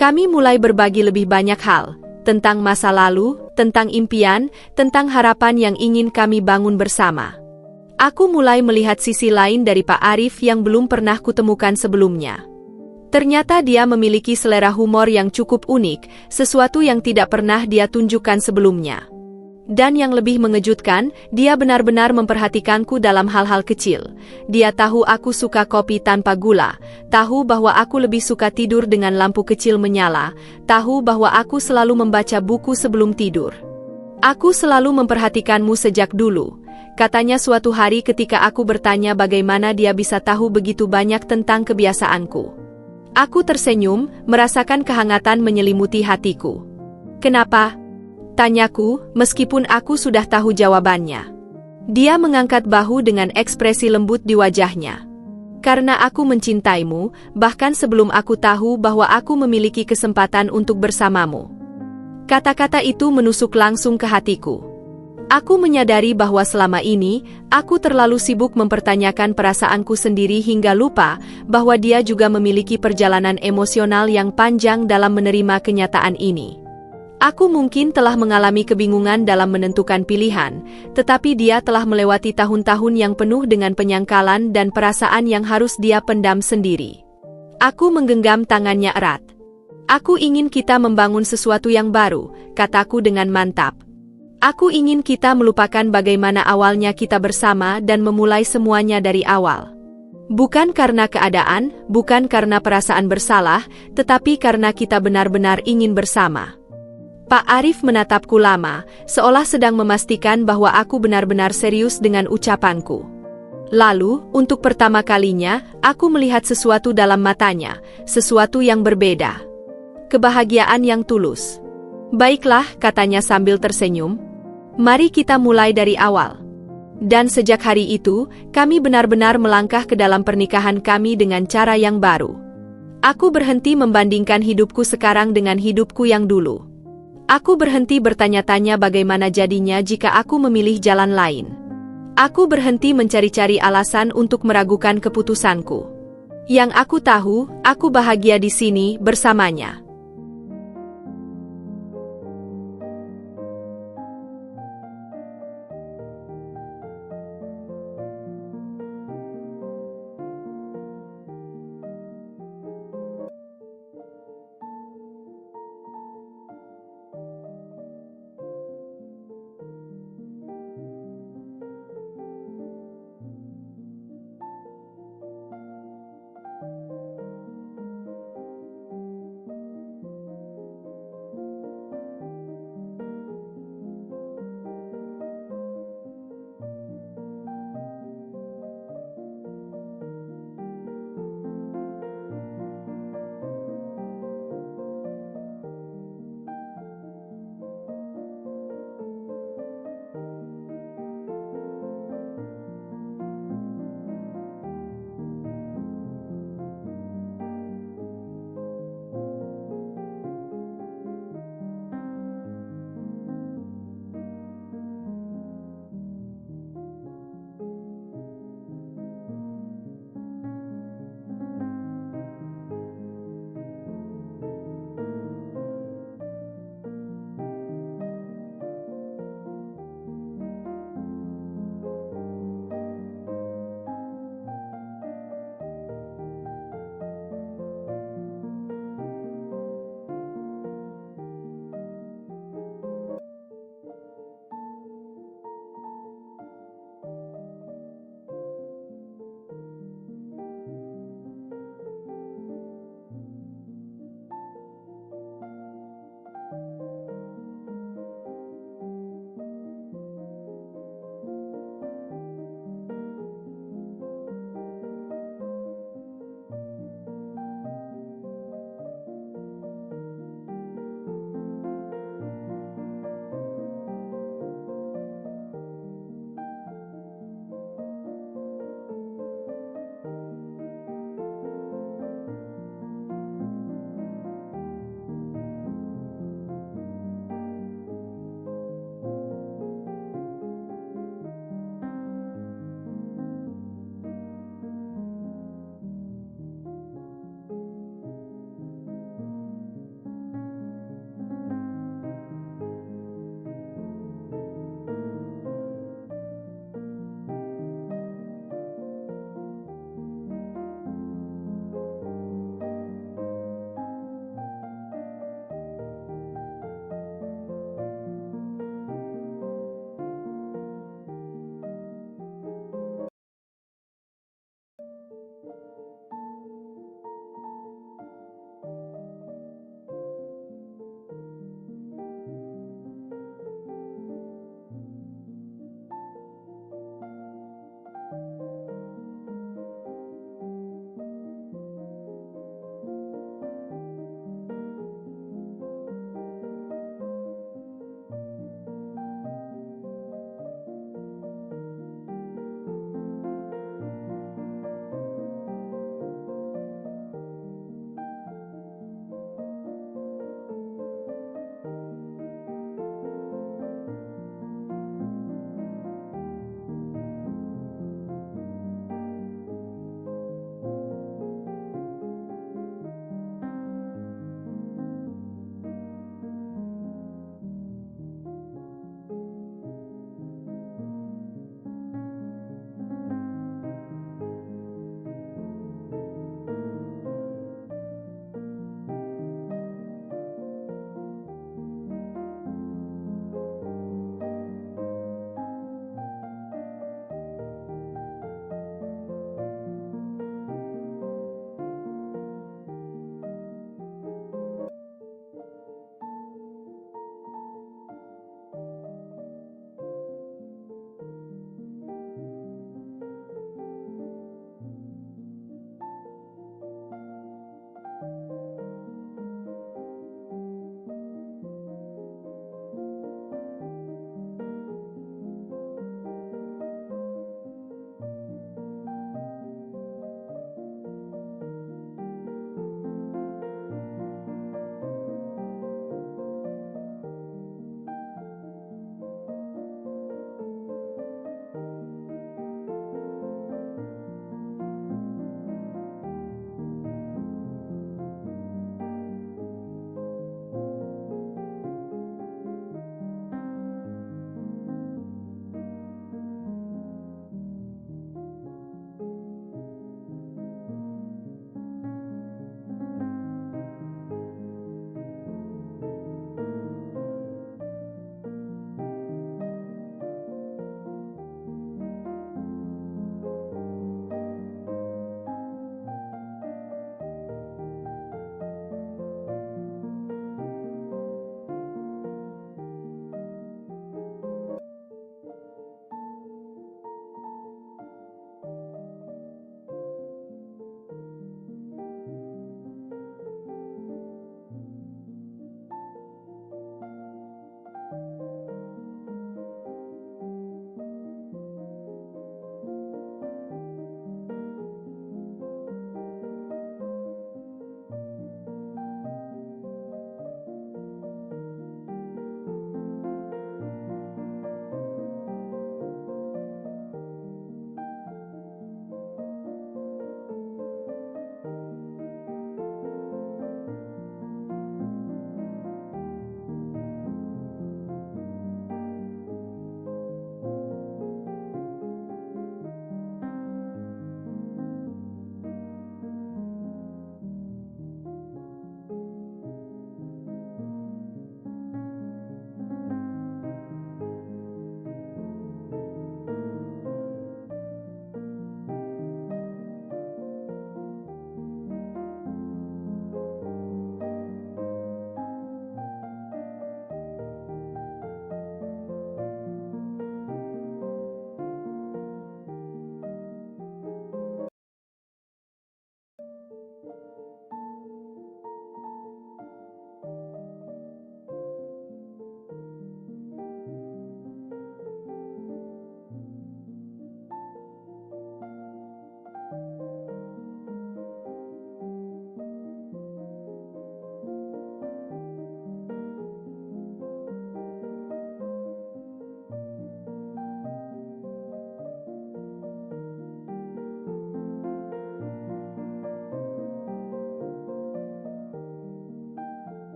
Kami mulai berbagi lebih banyak hal, tentang masa lalu, tentang impian, tentang harapan yang ingin kami bangun bersama. Aku mulai melihat sisi lain dari Pak Arif yang belum pernah kutemukan sebelumnya. Ternyata dia memiliki selera humor yang cukup unik, sesuatu yang tidak pernah dia tunjukkan sebelumnya. Dan yang lebih mengejutkan, dia benar-benar memperhatikanku dalam hal-hal kecil. Dia tahu aku suka kopi tanpa gula, tahu bahwa aku lebih suka tidur dengan lampu kecil menyala, tahu bahwa aku selalu membaca buku sebelum tidur. "Aku selalu memperhatikanmu sejak dulu," katanya suatu hari ketika aku bertanya bagaimana dia bisa tahu begitu banyak tentang kebiasaanku. Aku tersenyum, merasakan kehangatan menyelimuti hatiku. "Kenapa?" tanyaku, meskipun aku sudah tahu jawabannya. Dia mengangkat bahu dengan ekspresi lembut di wajahnya. "Karena aku mencintaimu, bahkan sebelum aku tahu bahwa aku memiliki kesempatan untuk bersamamu." Kata-kata itu menusuk langsung ke hatiku. Aku menyadari bahwa selama ini, aku terlalu sibuk mempertanyakan perasaanku sendiri hingga lupa bahwa dia juga memiliki perjalanan emosional yang panjang dalam menerima kenyataan ini. Aku mungkin telah mengalami kebingungan dalam menentukan pilihan, tetapi dia telah melewati tahun-tahun yang penuh dengan penyangkalan dan perasaan yang harus dia pendam sendiri. Aku menggenggam tangannya erat. Aku ingin kita membangun sesuatu yang baru, kataku dengan mantap. Aku ingin kita melupakan bagaimana awalnya kita bersama dan memulai semuanya dari awal. Bukan karena keadaan, bukan karena perasaan bersalah, tetapi karena kita benar-benar ingin bersama. Pak Arif menatapku lama, seolah sedang memastikan bahwa aku benar-benar serius dengan ucapanku. Lalu, untuk pertama kalinya, aku melihat sesuatu dalam matanya, sesuatu yang berbeda. Kebahagiaan yang tulus. Baiklah, katanya sambil tersenyum. Mari kita mulai dari awal. Dan sejak hari itu, kami benar-benar melangkah ke dalam pernikahan kami dengan cara yang baru. Aku berhenti membandingkan hidupku sekarang dengan hidupku yang dulu. Aku berhenti bertanya-tanya bagaimana jadinya jika aku memilih jalan lain. Aku berhenti mencari-cari alasan untuk meragukan keputusanku. Yang aku tahu, aku bahagia di sini bersamanya.